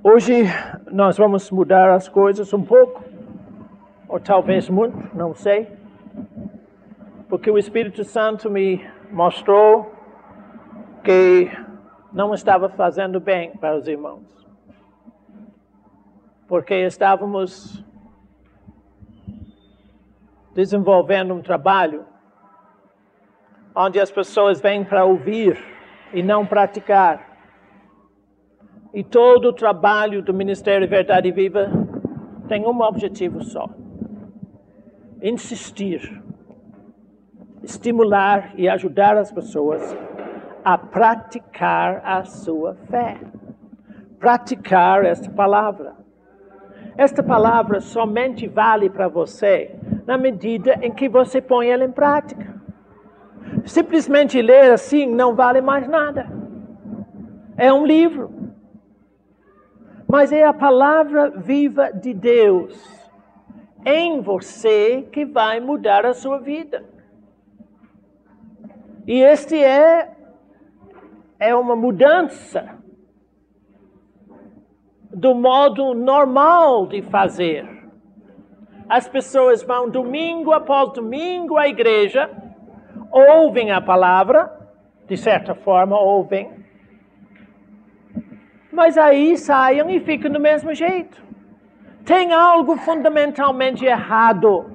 Hoje nós vamos mudar as coisas um pouco, ou talvez muito, não sei, porque o Espírito Santo me mostrou que não estava fazendo bem para os irmãos, porque estávamos desenvolvendo um trabalho onde as pessoas vêm para ouvir e não praticar. E todo o trabalho do Ministério Verdade Viva tem um objetivo só: insistir, estimular e ajudar as pessoas a praticar a sua fé. Praticar esta palavra. Esta palavra somente vale para você na medida em que você põe ela em prática. Simplesmente ler assim não vale mais nada. É um livro. Mas é a palavra viva de Deus em você que vai mudar a sua vida. E este é uma mudança do modo normal de fazer. As pessoas vão domingo após domingo à igreja, ouvem a palavra, de certa forma ouvem, mas aí saem e ficam do mesmo jeito. Tem algo fundamentalmente errado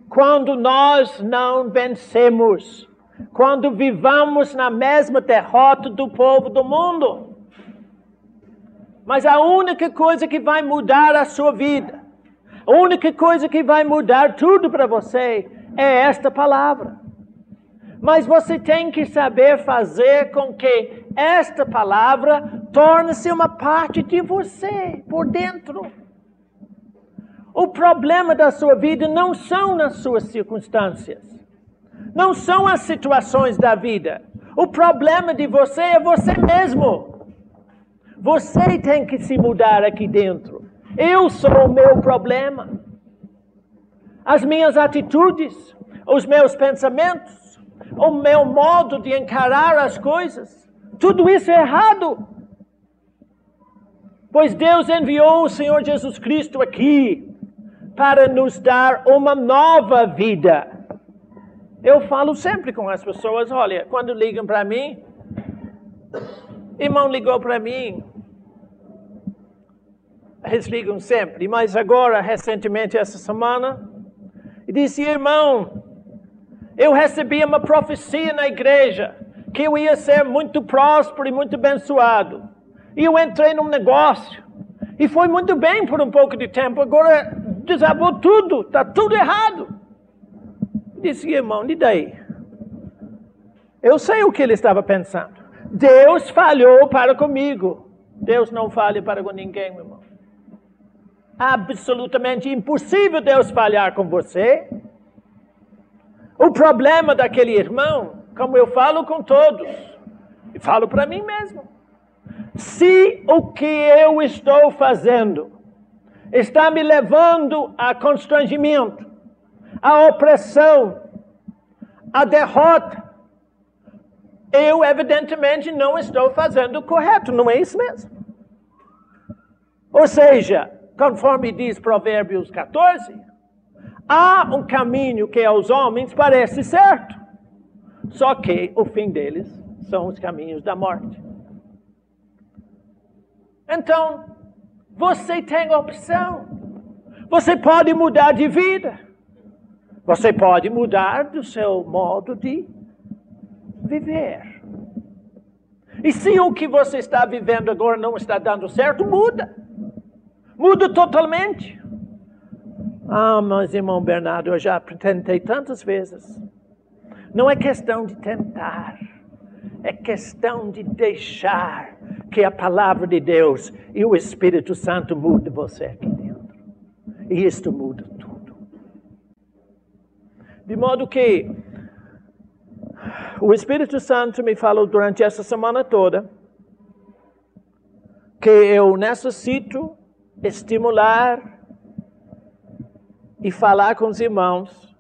quando nós não vencemos, quando vivamos na mesma derrota do povo do mundo. Mas a única coisa que vai mudar a sua vida, a única coisa que vai mudar tudo para você é esta palavra. Mas você tem que saber fazer com que esta palavra torne-se uma parte de você, por dentro. O problema da sua vida não são nas suas circunstâncias. Não são as situações da vida. O problema de você é você mesmo. Você tem que se mudar aqui dentro. Eu sou o meu problema. As minhas atitudes, os meus pensamentos, o meu modo de encarar as coisas, tudo isso é errado. Pois Deus enviou o Senhor Jesus Cristo aqui para nos dar uma nova vida. Eu falo sempre com as pessoas, olha, quando ligam para mim, irmão ligou para mim, eles ligam sempre, mas agora, recentemente, essa semana, e disse, irmão, eu recebi uma profecia na igreja que eu ia ser muito próspero e muito abençoado. E eu entrei num negócio e foi muito bem por um pouco de tempo. Agora desabou tudo, está tudo errado. Eu disse, irmão, e daí? Eu sei o que ele estava pensando. Deus falhou para comigo. Deus não falha para com ninguém, meu irmão. Absolutamente impossível Deus falhar com você. O problema daquele irmão, como eu falo com todos, e falo para mim mesmo, se o que eu estou fazendo está me levando a constrangimento, a opressão, a derrota, eu evidentemente não estou fazendo o correto, não é isso mesmo? Ou seja, conforme diz Provérbios 14, há um caminho que aos homens parece certo, só que o fim deles são os caminhos da morte. Então, você tem opção. Você pode mudar de vida. Você pode mudar do seu modo de viver. E se o que você está vivendo agora não está dando certo, muda. Muda totalmente. Ah, mas irmão Bernardo, eu já tentei tantas vezes. Não é questão de tentar. É questão de deixar que a palavra de Deus e o Espírito Santo mude você aqui dentro. E isto muda tudo. De modo que o Espírito Santo me falou durante essa semana toda que eu necessito estimular e falar com os irmãos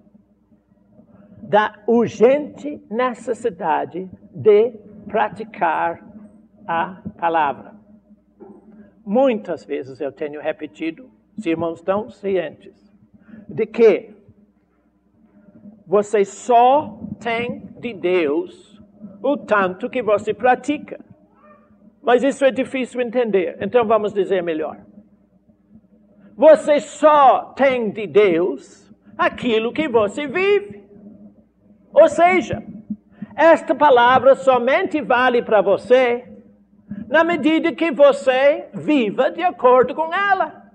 da urgente necessidade de praticar a palavra. muitas vezes eu tenho repetido, os irmãos estão cientes, de que você só tem de Deus o tanto que você pratica. Mas isso é difícil entender, então vamos dizer melhor. Você só tem de Deus aquilo que você vive. Ou seja, esta palavra somente vale para você na medida que você viva de acordo com ela.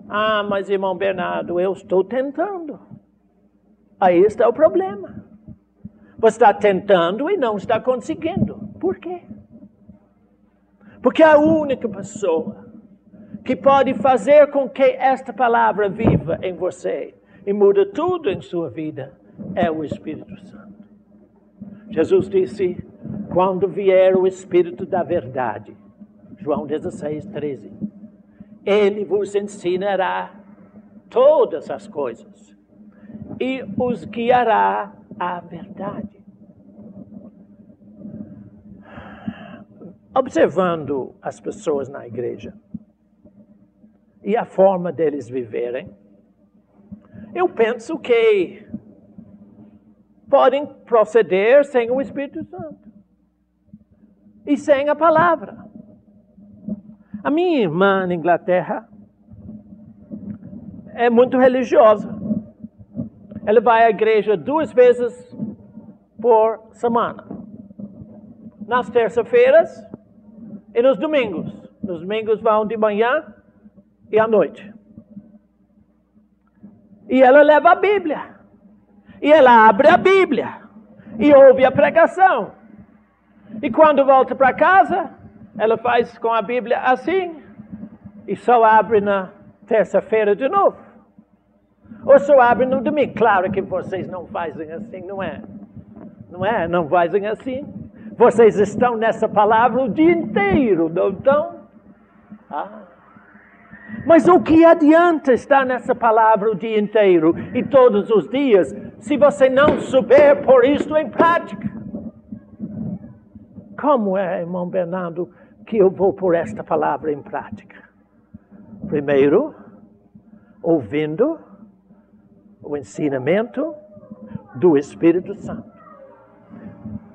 Ah, mas irmão Bernardo, eu estou tentando. Aí está o problema. Você está tentando e não está conseguindo. Por quê? Porque a única pessoa que pode fazer com que esta palavra viva em você e muda tudo em sua vida é o Espírito Santo. Jesus disse, quando vier o Espírito da verdade, João 16, 13, Ele vos ensinará todas as coisas e os guiará à verdade. Observando as pessoas na igreja e a forma deles viverem, eu penso que podem proceder sem o Espírito Santo e sem a palavra. A minha irmã na Inglaterra é muito religiosa. Ela vai à igreja 2 vezes por semana. Nas terças-feiras e nos domingos. Nos domingos vão de manhã e à noite. E ela leva a Bíblia. E ela abre a Bíblia. E ouve a pregação. E quando volta para casa, ela faz com a Bíblia assim. E só abre na terça-feira de novo. Ou só abre no domingo. Claro que vocês não fazem assim, não é? Não é? Não fazem assim. Vocês estão nessa palavra o dia inteiro, não estão? Mas o que adianta estar nessa palavra o dia inteiro e todos os dias, se você não souber pôr isto em prática? Como é, irmão Bernardo, que eu vou pôr esta palavra em prática? Primeiro, ouvindo o ensinamento do Espírito Santo.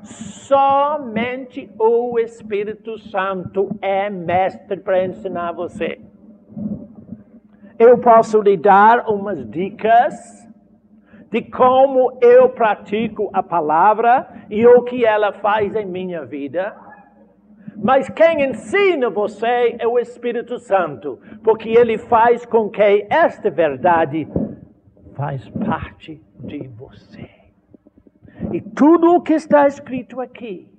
Somente o Espírito Santo é mestre para ensinar você. Eu posso lhe dar umas dicas de como eu pratico a palavra e o que ela faz em minha vida. Mas quem ensina você é o Espírito Santo, porque ele faz com que esta verdade faz parte de você. E tudo o que está escrito aqui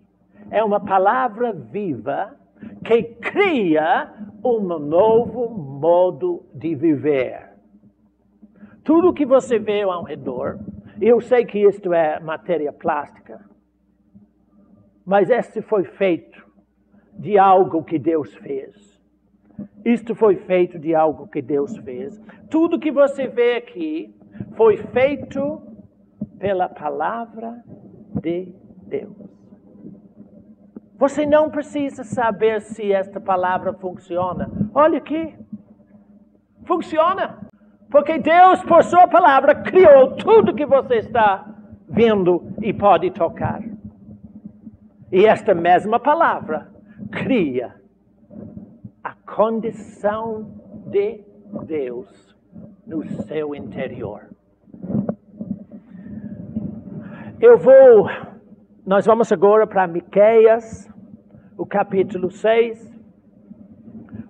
é uma palavra viva que cria um novo modo de viver. Tudo que você vê ao redor, eu sei que isto é matéria plástica, mas este foi feito de algo que Deus fez. Isto foi feito de algo que Deus fez. Tudo que você vê aqui foi feito pela palavra de Deus. Você não precisa saber se esta palavra funciona. Olha aqui. Funciona. Porque Deus, por sua palavra, criou tudo que você está vendo e pode tocar. E esta mesma palavra cria a condição de Deus no seu interior. Nós vamos agora para Miqueias, o capítulo 6.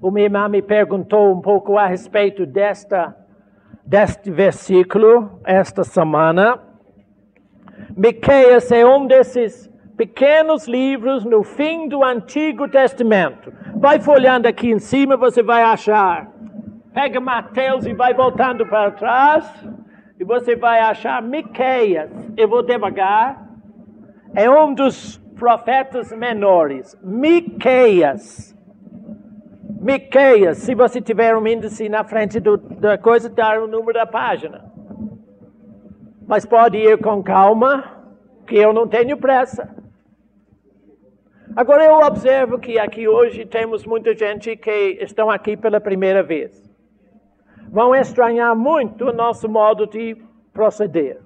Uma irmã me perguntou um pouco a respeito deste versículo esta semana. Miqueias é um desses pequenos livros no fim do Antigo Testamento. Vai folhando aqui em cima, você vai achar. Pega Mateus e vai voltando para trás. E você vai achar Miqueias. Eu vou devagar. É um dos profetas menores. Miqueias. Miqueias. Se você tiver um índice na frente da coisa, dá o número da página. Mas pode ir com calma, que eu não tenho pressa. Agora eu observo que aqui hoje temos muita gente que estão aqui pela primeira vez. Vão estranhar muito o nosso modo de proceder.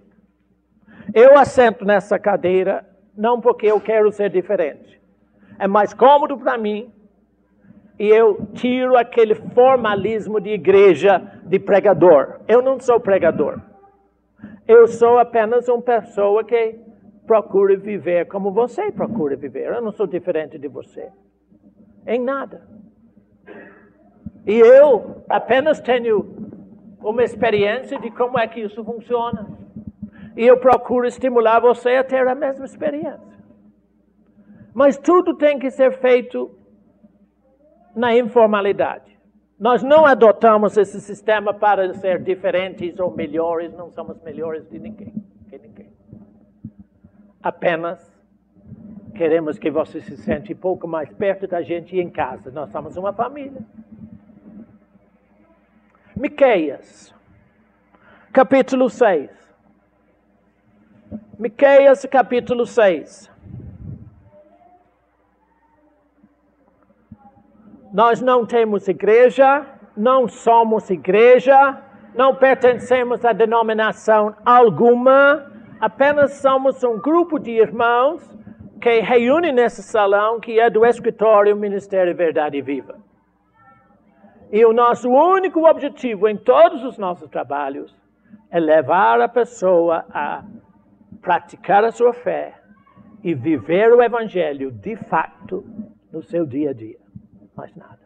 Eu assento nessa cadeira não porque eu quero ser diferente. É mais cômodo para mim e eu tiro aquele formalismo de igreja, de pregador. Eu não sou pregador. Eu sou apenas uma pessoa que procura viver como você procura viver. Eu não sou diferente de você. Em nada. E eu apenas tenho uma experiência de como é que isso funciona. E eu procuro estimular você a ter a mesma experiência. Mas tudo tem que ser feito na informalidade. Nós não adotamos esse sistema para ser diferentes ou melhores. Não somos melhores de ninguém. Apenas queremos que você se sente um pouco mais perto da gente em casa. Nós somos uma família. Miqueias, capítulo 6. Miqueias, capítulo 6. Nós não temos igreja, não somos igreja, não pertencemos a denominação alguma, apenas somos um grupo de irmãos que reúne nesse salão que é do escritório Ministério Verdade Viva. E o nosso único objetivo em todos os nossos trabalhos é levar a pessoa a praticar a sua fé e viver o Evangelho de fato no seu dia a dia. Mais nada.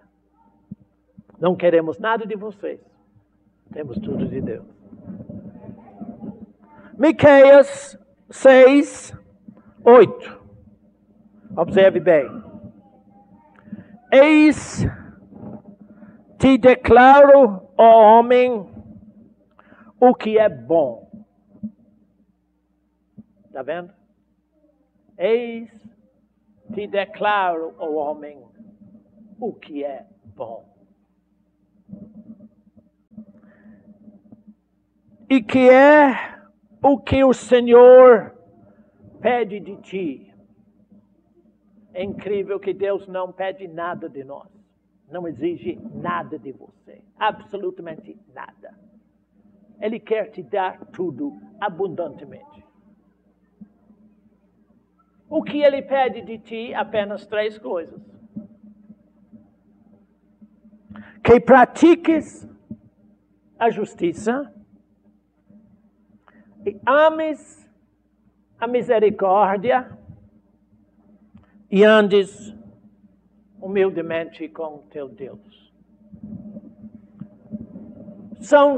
Não queremos nada de vocês. Temos tudo de Deus. Miqueias 6, 8. Observe bem. Eis te declaro, ó homem, o que é bom. Está vendo? Eis te declaro, ó homem, o que é bom. E que é o que o Senhor pede de ti. É incrível que Deus não pede nada de nós. Não exige nada de você. Absolutamente nada. Ele quer te dar tudo abundantemente. O que Ele pede de ti? Apenas 3 coisas. Que pratiques a justiça e ames a misericórdia e andes humildemente com teu Deus. São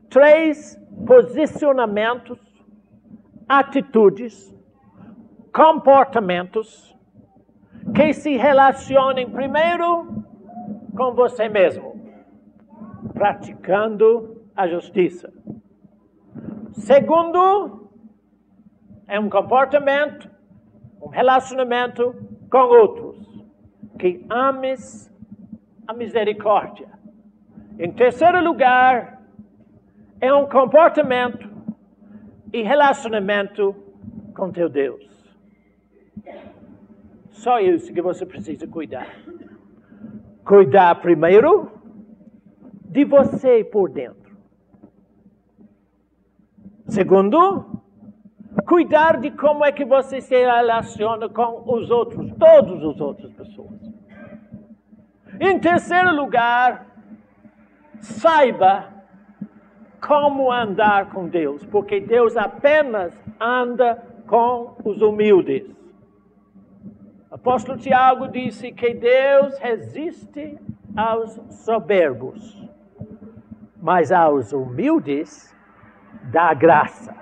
3 posicionamentos, atitudes, comportamentos que se relacionem primeiro com você mesmo, praticando a justiça. Segundo, é um comportamento, um relacionamento com outros, que ames a misericórdia. Em terceiro lugar, é um comportamento e relacionamento com teu Deus. Só isso que você precisa cuidar. Cuidar primeiro de você por dentro. Segundo, cuidar de como é que você se relaciona com os outros, todas as outras pessoas. Em terceiro lugar, saiba como andar com Deus, porque Deus apenas anda com os humildes. O apóstolo Tiago disse que Deus resiste aos soberbos, mas aos humildes dá graça.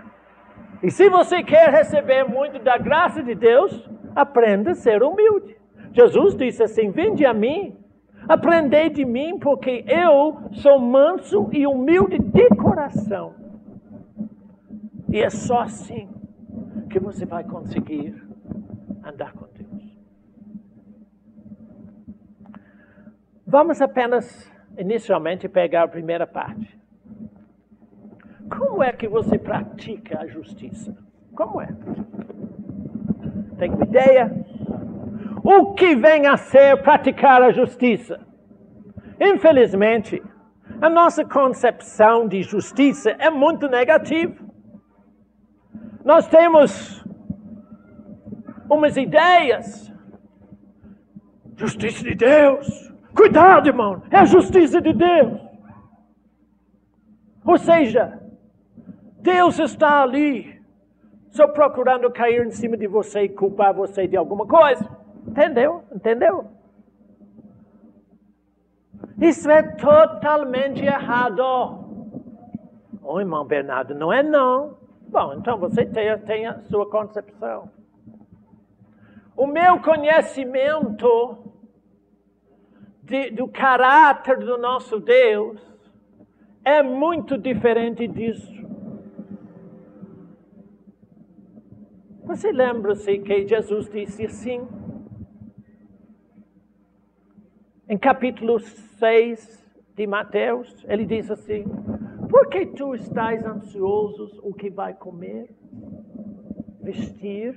E se você quer receber muito da graça de Deus, aprenda a ser humilde. Jesus disse assim: vinde a mim, aprendei de mim, porque eu sou manso e humilde de coração. E é só assim que você vai conseguir andar com Deus. Vamos apenas, inicialmente, pegar a primeira parte. Como é que você pratica a justiça? Como é? Tem uma ideia? o que vem a ser praticar a justiça. Infelizmente, a nossa concepção de justiça é muito negativa. Nós temos umas ideias. Justiça de Deus. Cuidado, irmão. É a justiça de Deus. Ou seja, Deus está ali, só procurando cair em cima de você e culpar você de alguma coisa. Entendeu? Entendeu? Isso é totalmente errado. Oh, irmão Bernardo, não é não. Bom, então você tem a sua concepção. O meu conhecimento do caráter do nosso Deus é muito diferente disso. Você lembra-se que Jesus disse assim? Em capítulo 6 de Mateus, ele diz assim: por que tu estás ansioso o que vai comer, vestir,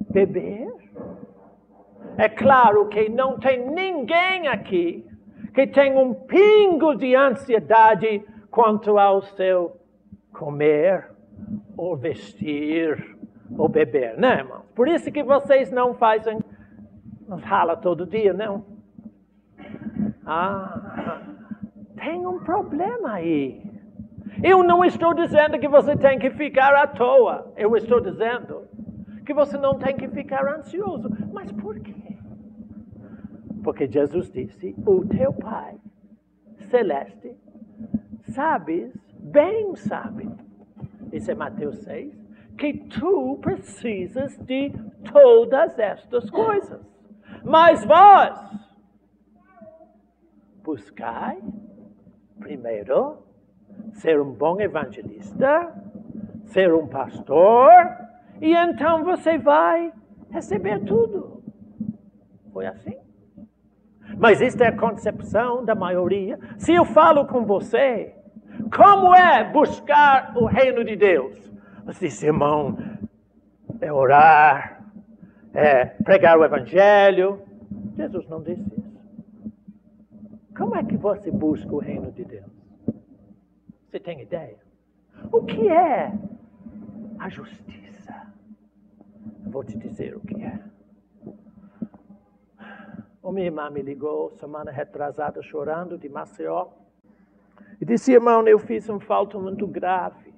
beber? É claro que não tem ninguém aqui que tenha um pingo de ansiedade quanto ao seu comer, ou vestir, ou beber, né, irmão? Por isso que vocês não fazem, não rala todo dia, não? Tem um problema aí. Eu não estou dizendo que você tem que ficar à toa. Eu estou dizendo que você não tem que ficar ansioso. Mas por quê? Porque Jesus disse: o teu Pai Celeste, sabes, bem sabe, isso é Mateus 6, que tu precisas de todas estas coisas. Mas vós buscai primeiro ser um bom evangelista, ser um pastor, e então você vai receber tudo. Foi assim? Mas isso é a concepção da maioria. Se eu falo com você, como é buscar o reino de Deus? Você diz: irmão, é orar, é pregar o evangelho. Jesus não disse isso. Como é que você busca o reino de Deus? Você tem ideia? O que é a justiça? Eu vou te dizer o que é. Uma irmã me ligou semana retrasada chorando de Maceió e disse: irmão, eu fiz uma falta muito grave.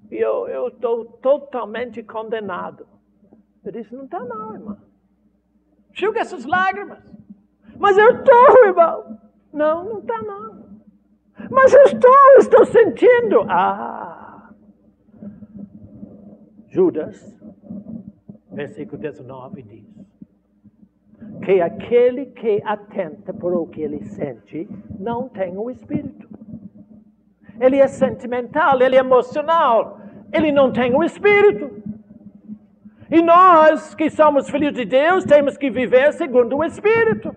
E eu estou totalmente condenado. Eu disse: não está não, irmão. Enxuga essas lágrimas. Mas eu estou, irmão. Não está não. Mas eu estou sentindo. Judas, versículo 19 diz que aquele que atenta por o que ele sente não tem o Espírito. Ele é sentimental, ele é emocional, ele não tem o Espírito. E nós que somos filhos de Deus temos que viver segundo o Espírito.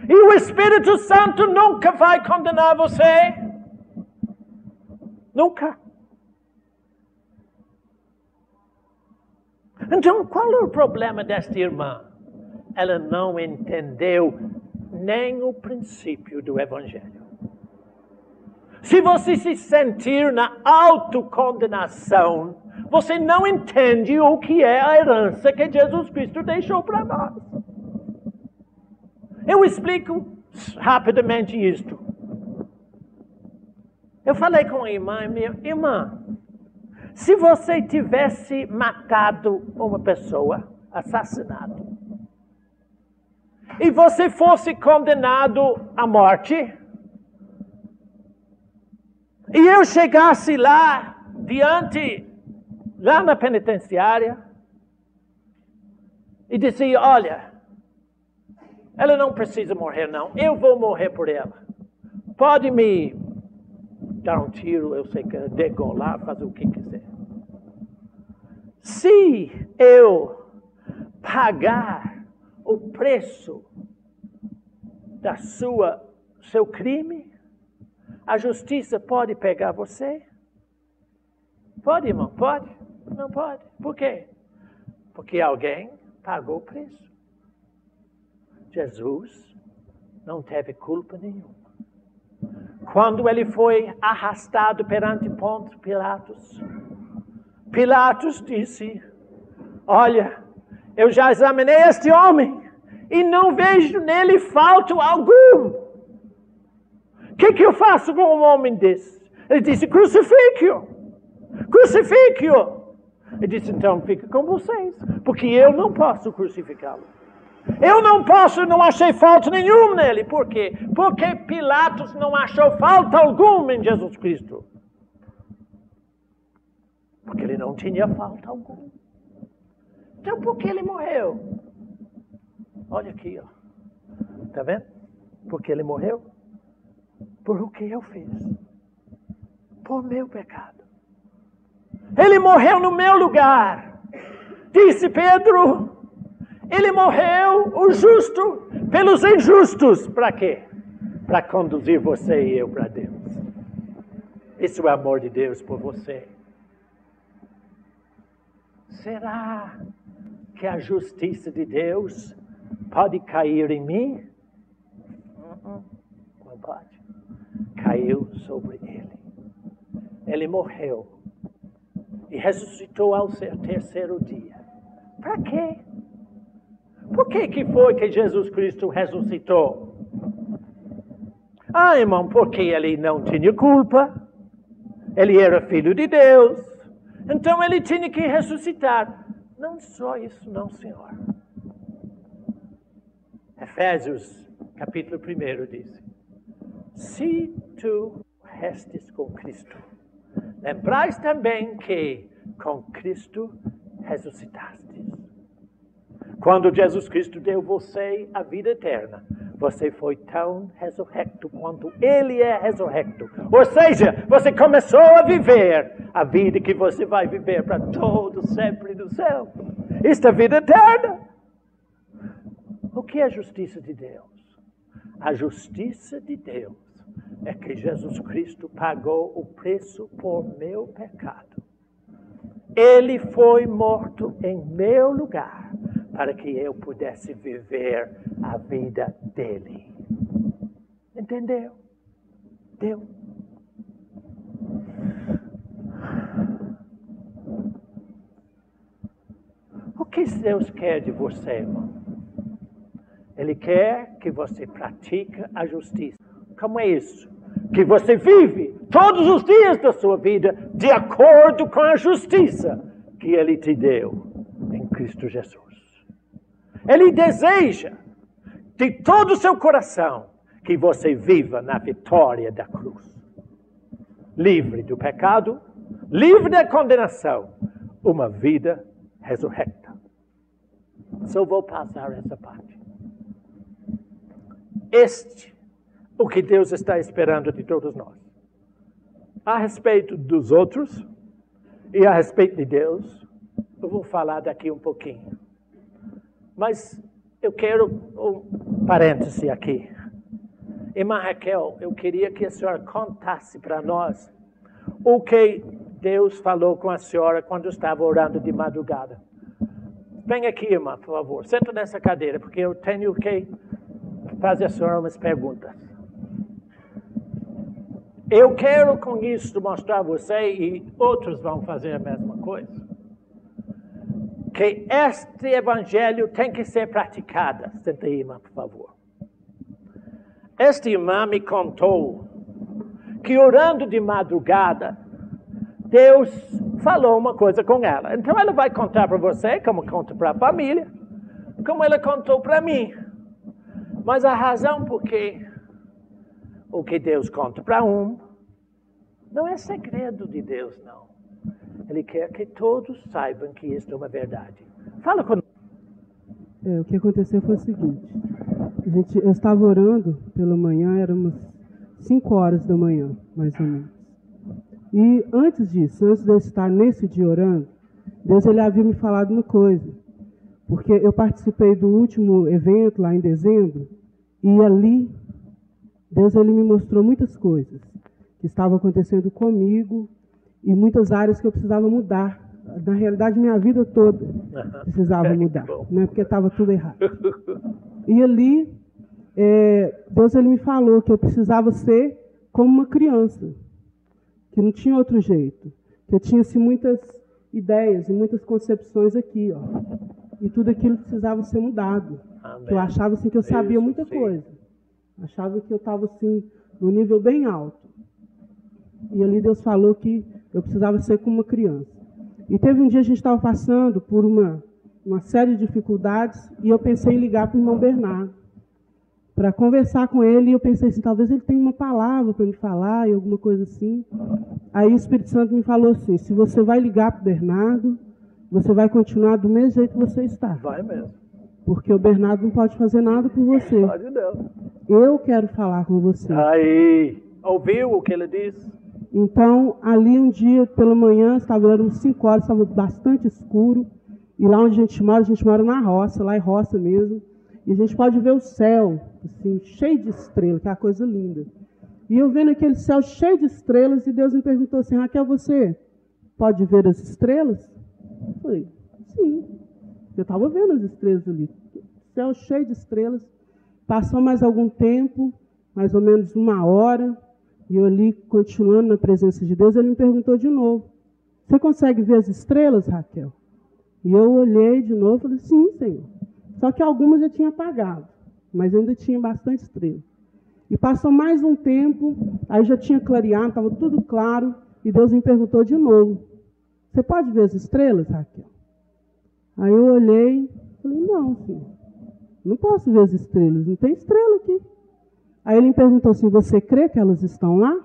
E o Espírito Santo nunca vai condenar você. Nunca. Então, qual é o problema desta irmã? Ela não entendeu nem o princípio do Evangelho. Se você se sentir na autocondenação, você não entende o que é a herança que Jesus Cristo deixou para nós. Eu explico rapidamente isto. Eu falei com a irmã: minha irmã, se você tivesse matado uma pessoa, assassinado, e você fosse condenado à morte, e eu chegasse lá na penitenciária, e disse: olha, ela não precisa morrer não, eu vou morrer por ela. Pode me dar um tiro, eu sei que é degolar, fazer o que quiser. Se eu pagar o preço da seu crime, a justiça pode pegar você? Pode, irmão? Pode? Não pode. Por quê? Porque alguém pagou o preço. Jesus não teve culpa nenhuma. Quando ele foi arrastado perante Pontos Pilatos, Pilatos disse: olha, eu já examinei este homem e não vejo nele falta algum. O que eu faço com um homem desse? Ele disse: crucifique-o. Crucifique-o. Ele disse: então fica com vocês, porque eu não posso crucificá-lo. Eu não achei falta nenhuma nele. Por quê? Porque Pilatos não achou falta alguma em Jesus Cristo. Porque ele não tinha falta alguma. Então por que ele morreu? Olha aqui, ó. Está vendo? Porque ele morreu? Por o que eu fiz. Por meu pecado. Ele morreu no meu lugar. Disse Pedro. Ele morreu, o justo, pelos injustos. Para quê? Para conduzir você e eu para Deus. Isso é o amor de Deus por você. Será que a justiça de Deus pode cair em mim? Não pode. Caiu sobre ele. Ele morreu e ressuscitou ao terceiro dia. Para quê? Por que foi que Jesus Cristo ressuscitou? Irmão, porque ele não tinha culpa. Ele era filho de Deus. Então ele tinha que ressuscitar. Não só isso, não, Senhor. Efésios, capítulo 1, diz: se tu restes com Cristo, lembrais também que com Cristo ressuscitaste. Quando Jesus Cristo deu você a vida eterna, você foi tão ressurrecto quanto Ele é ressurrecto. Ou seja, você começou a viver a vida que você vai viver para todo sempre no céu. Isto é a vida eterna. O que é a justiça de Deus? A justiça de Deus é que Jesus Cristo pagou o preço por meu pecado. Ele foi morto em meu lugar, para que eu pudesse viver a vida dele. Entendeu? Deu? O que Deus quer de você, irmão? Ele quer que você pratique a justiça. Como é isso? Que você vive todos os dias da sua vida de acordo com a justiça que Ele te deu em Cristo Jesus. Ele deseja de todo o seu coração que você viva na vitória da cruz. Livre do pecado, livre da condenação, uma vida ressurrecta. Só vou passar essa parte. O que Deus está esperando de todos nós. A respeito dos outros e a respeito de Deus, eu vou falar daqui um pouquinho. Mas eu quero um parêntese aqui. Irmã Raquel, eu queria que a senhora contasse para nós o que Deus falou com a senhora quando estava orando de madrugada. Vem aqui, irmã, por favor. Senta nessa cadeira, porque eu tenho que fazer a senhora umas perguntas. Eu quero com isso mostrar a você, e outros vão fazer a mesma coisa, que este evangelho tem que ser praticado. Senta aí, irmã, por favor. Esta irmã me contou que orando de madrugada, Deus falou uma coisa com ela. Então ela vai contar para você, como conta para a família, como ela contou para mim. Mas a razão por que o que Deus conta para um não é segredo de Deus, não. Ele quer que todos saibam que isso é uma verdade. Fala conosco. O que aconteceu foi o seguinte. Eu estava orando pela manhã, eram umas 5 horas da manhã, mais ou menos. E antes disso, antes de eu estar nesse dia orando, Deus ele havia me falado uma coisa. Porque eu participei do último evento lá em dezembro, e ali Deus ele me mostrou muitas coisas que estavam acontecendo comigo e muitas áreas que eu precisava mudar Na realidade, minha vida toda precisava mudar, né? Porque estava tudo errado. E ali, Deus ele me falou que eu precisava ser como uma criança, que não tinha outro jeito, que eu tinha assim, muitas ideias e muitas concepções aqui, ó, e tudo aquilo precisava ser mudado. Que eu achava assim que eu sabia muita coisa, achava que eu estava assim num nível bem alto. E ali Deus falou que eu precisava ser como uma criança. E teve um dia a gente estava passando por uma série de dificuldades e eu pensei em ligar para o irmão Bernardo para conversar com ele. E eu pensei assim, talvez ele tenha uma palavra para me falar e alguma coisa assim. Aí o Espírito Santo me falou assim, se você vai ligar para o Bernardo, você vai continuar do mesmo jeito que você está. Vai mesmo. Porque o Bernardo não pode fazer nada por você. Pode não. Eu quero falar com você. Aí, ouviu o que ele disse? Então, ali um dia, pela manhã, eram 5 horas, estava bastante escuro. E lá onde a gente mora na roça, lá é roça mesmo. E a gente pode ver o céu, assim, cheio de estrelas, que é uma coisa linda. E eu vendo aquele céu cheio de estrelas, e Deus me perguntou assim, Raquel, você pode ver as estrelas? Eu falei, sim. Eu estava vendo as estrelas ali. Céu cheio de estrelas. Passou mais algum tempo, mais ou menos 1 hora, e eu ali, continuando na presença de Deus, ele me perguntou de novo, você consegue ver as estrelas, Raquel? E eu olhei de novo e falei, sim, Senhor. Só que algumas já tinha apagado, mas ainda tinha bastante estrela. E passou mais um tempo, aí já tinha clareado, estava tudo claro, e Deus me perguntou de novo, você pode ver as estrelas, Raquel? Aí eu olhei e falei, não, Senhor, não posso ver as estrelas, não tem estrela aqui. Aí ele me perguntou assim, você crê que elas estão lá?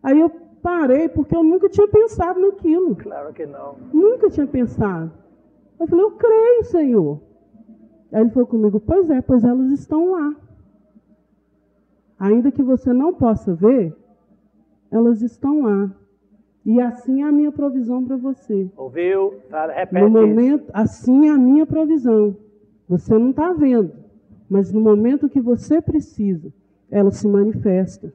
Aí eu parei, porque eu nunca tinha pensado naquilo. Claro que não. Nunca tinha pensado. Eu falei, eu creio, Senhor. Aí ele falou comigo, pois elas estão lá. Ainda que você não possa ver, elas estão lá. E assim é a minha provisão para você. Ouviu? Repete No momento, assim é a minha provisão. Você não está vendo, mas no momento que você precisa, ela se manifesta.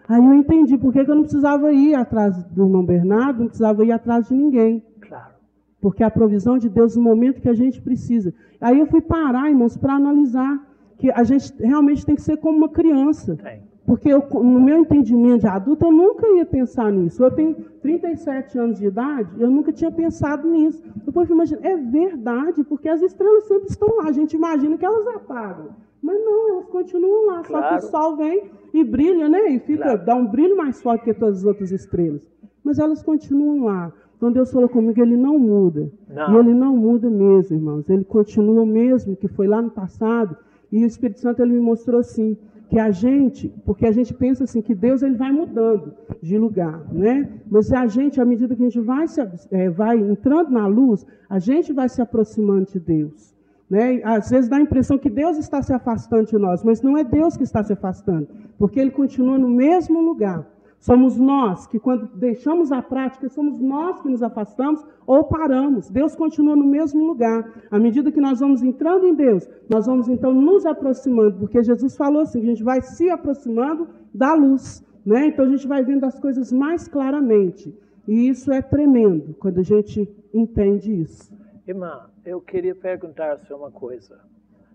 Aí eu entendi por que eu não precisava ir atrás do irmão Bernardo, não precisava ir atrás de ninguém. Claro. Porque a provisão de Deus no momento que a gente precisa. Aí eu fui parar, irmãos, para analisar que a gente realmente tem que ser como uma criança. Tem. Porque no meu entendimento de adulto, eu nunca ia pensar nisso. Eu tenho 37 anos de idade, eu nunca tinha pensado nisso. Depois eu imagino, é verdade, porque as estrelas sempre estão lá. A gente imagina que elas apagam. Mas não, elas continuam lá. Claro. Só que o sol vem e brilha, né? E dá um brilho mais forte que todas as outras estrelas. Mas elas continuam lá. Então Deus falou comigo, ele não muda. Não. E ele não muda mesmo, irmãos. Ele continua mesmo, que foi lá no passado. E o Espírito Santo ele me mostrou assim, que a gente, porque a gente pensa assim, que Deus ele vai mudando de lugar, né? Mas a gente, à medida que a gente vai entrando na luz, a gente vai se aproximando de Deus. Né? Às vezes dá a impressão que Deus está se afastando de nós, mas não é Deus que está se afastando, porque Ele continua no mesmo lugar. Somos nós que, quando deixamos a prática, somos nós que nos afastamos ou paramos. Deus continua no mesmo lugar. À medida que nós vamos entrando em Deus, nós vamos então nos aproximando, porque Jesus falou assim, que a gente vai se aproximando da luz. Né? Então a gente vai vendo as coisas mais claramente. E isso é tremendo, quando a gente entende isso. Irmã, eu queria perguntar a senhora uma coisa.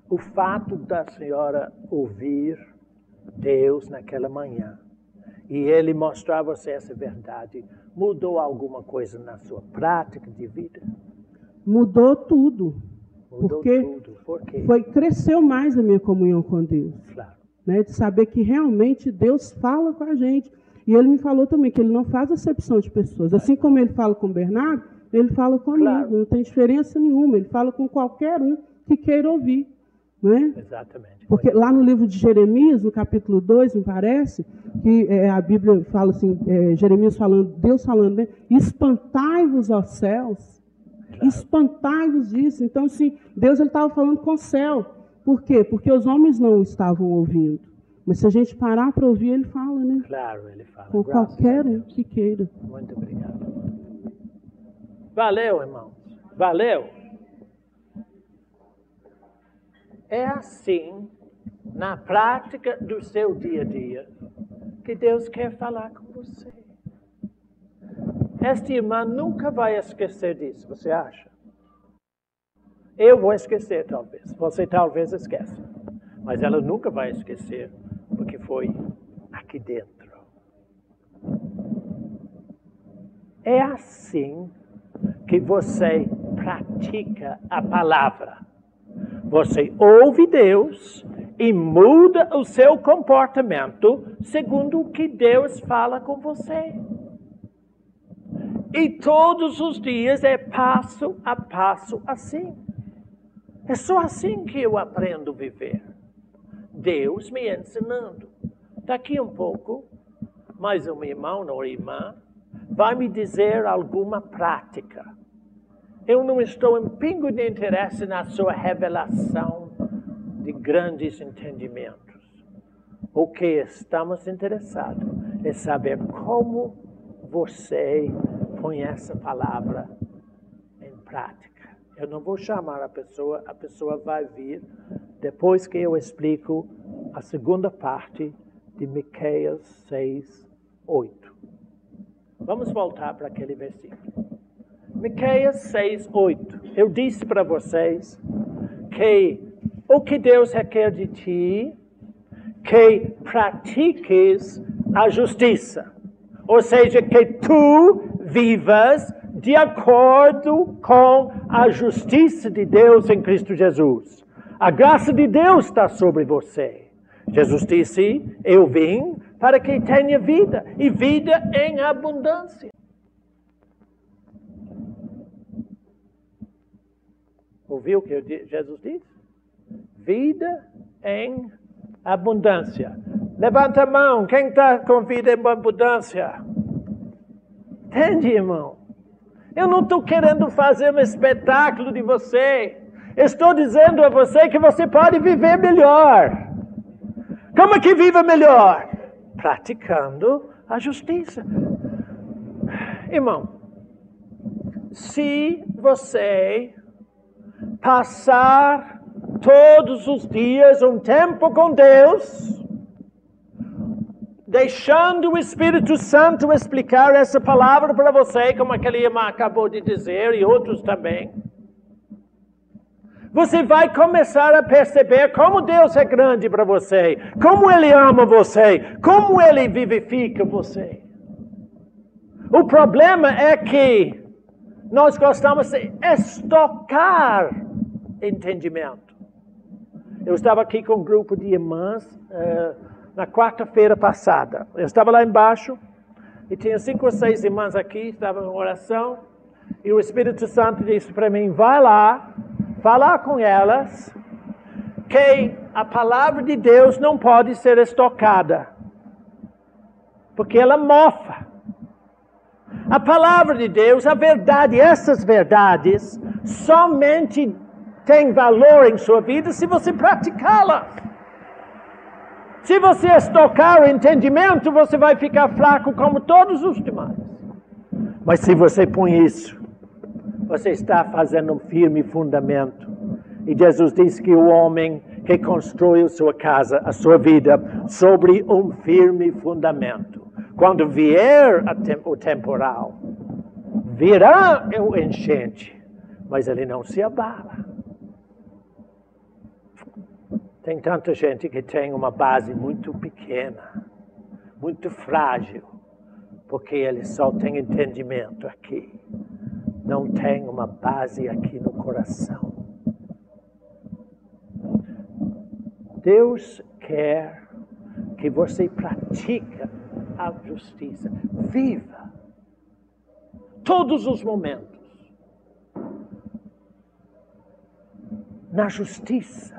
O fato da senhora ouvir Deus naquela manhã, e Ele mostrar a você essa verdade, mudou alguma coisa na sua prática de vida? Mudou tudo. Mudou tudo. Por quê? Cresceu mais a minha comunhão com Deus. Claro. Né, de saber que realmente Deus fala com a gente. E Ele me falou também que Ele não faz acepção de pessoas. Assim como Ele fala com o Bernardo, Ele fala comigo. Claro. Não tem diferença nenhuma. Ele fala com qualquer um que queira ouvir. Né? Exatamente. Porque lá no livro de Jeremias, no capítulo 2, me parece, que a Bíblia fala assim, Jeremias falando, Deus falando, né? Espantai-vos aos céus, claro. Espantai-vos disso. Então, assim, Deus estava falando com o céu. Por quê? Porque os homens não estavam ouvindo. Mas se a gente parar para ouvir, Ele fala, né? Claro, Ele fala. Com qualquer um que queira. Muito obrigado. Valeu, irmãos. Valeu. É assim, na prática do seu dia a dia, que Deus quer falar com você. Esta irmã nunca vai esquecer disso, você acha? Eu vou esquecer, talvez. Você talvez esqueça. Mas ela nunca vai esquecer, porque foi aqui dentro. É assim que você pratica a palavra. Você ouve Deus e muda o seu comportamento segundo o que Deus fala com você. E todos os dias é passo a passo assim. É só assim que eu aprendo a viver. Deus me ensinando. Daqui um pouco, mais um irmão ou irmã vai me dizer alguma prática. Eu não estou em pingo de interesse na sua revelação de grandes entendimentos. O que estamos interessados é saber como você põe essa palavra em prática. Eu não vou chamar a pessoa vai vir depois que eu explico a segunda parte de Miqueias 6:8. Vamos voltar para aquele versículo. Miqueias 6:8. Eu disse para vocês que o que Deus requer de ti, que pratiques a justiça. Ou seja, que tu vivas de acordo com a justiça de Deus em Cristo Jesus. A graça de Deus está sobre você. Jesus disse, eu vim para que tenha vida, e vida em abundância. Ouviu o que Jesus disse? Vida em abundância. Levanta a mão, quem está com vida em abundância? Entende, irmão? Eu não estou querendo fazer um espetáculo de você. Estou dizendo a você que você pode viver melhor. Como é que viva melhor? Praticando a justiça. Irmão, se você passar todos os dias um tempo com Deus, deixando o Espírito Santo explicar essa palavra para você, como aquele irmão acabou de dizer, e outros também, você vai começar a perceber como Deus é grande para você, como Ele ama você, como Ele vivifica você. O problema é que nós gostamos de estocar entendimento. Eu estava aqui com um grupo de irmãs na quarta-feira passada. Eu estava lá embaixo e tinha 5 ou 6 irmãs aqui, estavam em oração, e o Espírito Santo disse para mim, vai lá, falar com elas, que a palavra de Deus não pode ser estocada, porque ela mofa. A palavra de Deus, a verdade, essas verdades, somente tem valor em sua vida se você praticá-las. Se você estocar o entendimento, você vai ficar fraco como todos os demais. Mas se você põe isso, você está fazendo um firme fundamento. E Jesus diz que o homem que constrói sua casa, a sua vida, sobre um firme fundamento. Quando vier o temporal, virá o enchente, mas ele não se abala. Tem tanta gente que tem uma base muito pequena, muito frágil, porque ele só tem entendimento aqui. Não tem uma base aqui no coração. Deus quer que você pratique a justiça. Viva todos os momentos na justiça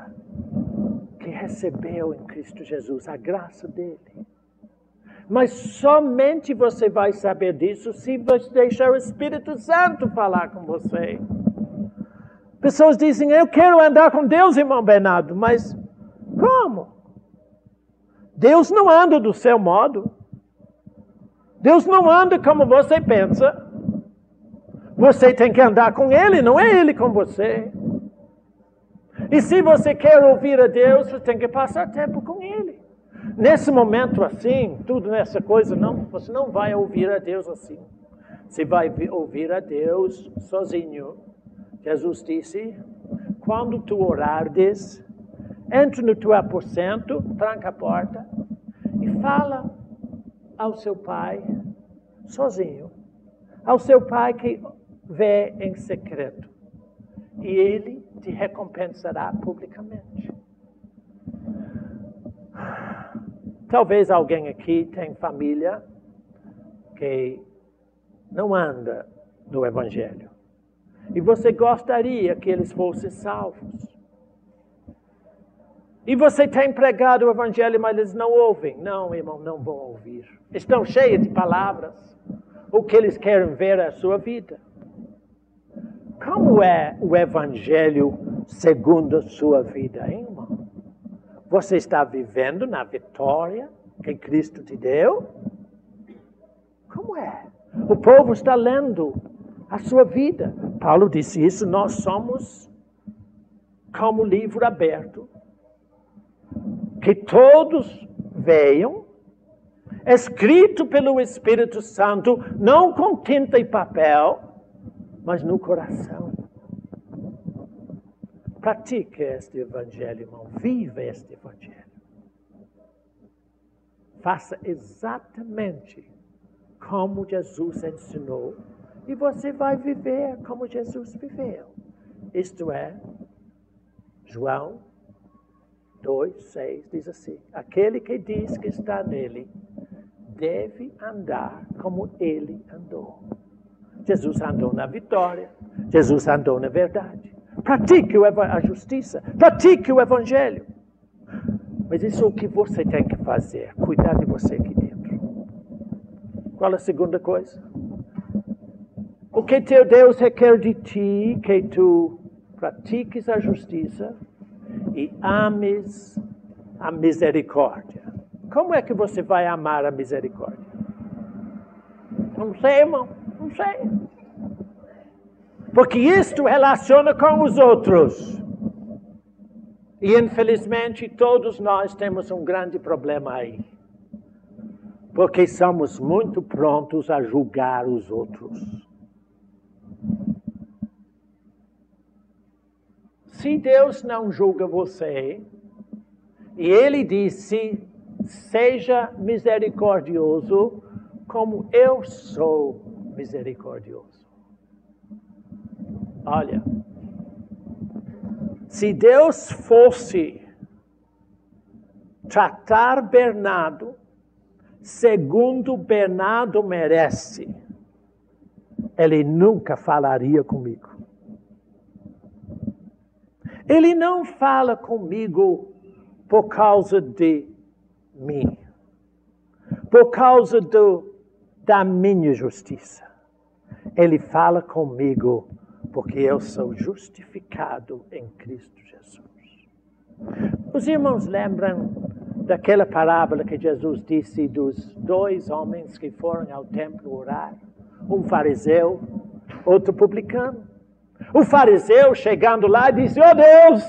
que recebeu em Cristo Jesus, a graça dele. Mas somente você vai saber disso se você deixar o Espírito Santo falar com você. Pessoas dizem, eu quero andar com Deus, irmão Bernardo, mas como? Deus não anda do seu modo. Deus não anda como você pensa. Você tem que andar com Ele, não é Ele com você. E se você quer ouvir a Deus, você tem que passar tempo com Ele. Nesse momento assim, tudo nessa coisa, não, você não vai ouvir a Deus assim. Você vai ouvir a Deus sozinho. Jesus disse, quando tu orares, entra no teu aposento, tranca a porta e fala ao seu pai sozinho. Ao seu pai que vê em secreto. E ele te recompensará publicamente. Talvez alguém aqui tenha família que não anda no Evangelho. E você gostaria que eles fossem salvos. E você tem pregado o Evangelho, mas eles não ouvem. Não, irmão, não vão ouvir. Estão cheios de palavras. O que eles querem ver é a sua vida. Como é o Evangelho segundo a sua vida, hein, irmão? Você está vivendo na vitória que Cristo te deu? Como é? O povo está lendo a sua vida. Paulo disse isso, nós somos como livro aberto. Que todos vejam, escrito pelo Espírito Santo, não com tinta e papel, mas no coração. Pratique este Evangelho, irmão. Viva este Evangelho. Faça exatamente como Jesus ensinou e você vai viver como Jesus viveu. Isto é, João 2:6 diz assim, aquele que diz que está nele deve andar como ele andou. Jesus andou na vitória, Jesus andou na verdade. Pratique a justiça, pratique o Evangelho. Mas isso é o que você tem que fazer, cuidar de você aqui dentro. Qual a segunda coisa? O que teu Deus requer de ti, que tu pratiques a justiça e ames a misericórdia. Como é que você vai amar a misericórdia? Não sei, irmão, não sei. Porque isto relaciona com os outros. E infelizmente todos nós temos um grande problema aí. Porque somos muito prontos a julgar os outros. Se Deus não julga você, e Ele disse, seja misericordioso como eu sou misericordioso. Olha, se Deus fosse tratar Bernardo segundo Bernardo merece, Ele nunca falaria comigo. Ele não fala comigo por causa de mim, por causa da minha justiça. Ele fala comigo porque eu sou justificado em Cristo Jesus. Os irmãos lembram daquela parábola que Jesus disse dos dois homens que foram ao templo orar? Um fariseu, outro publicano. O fariseu, chegando lá, disse, oh Deus,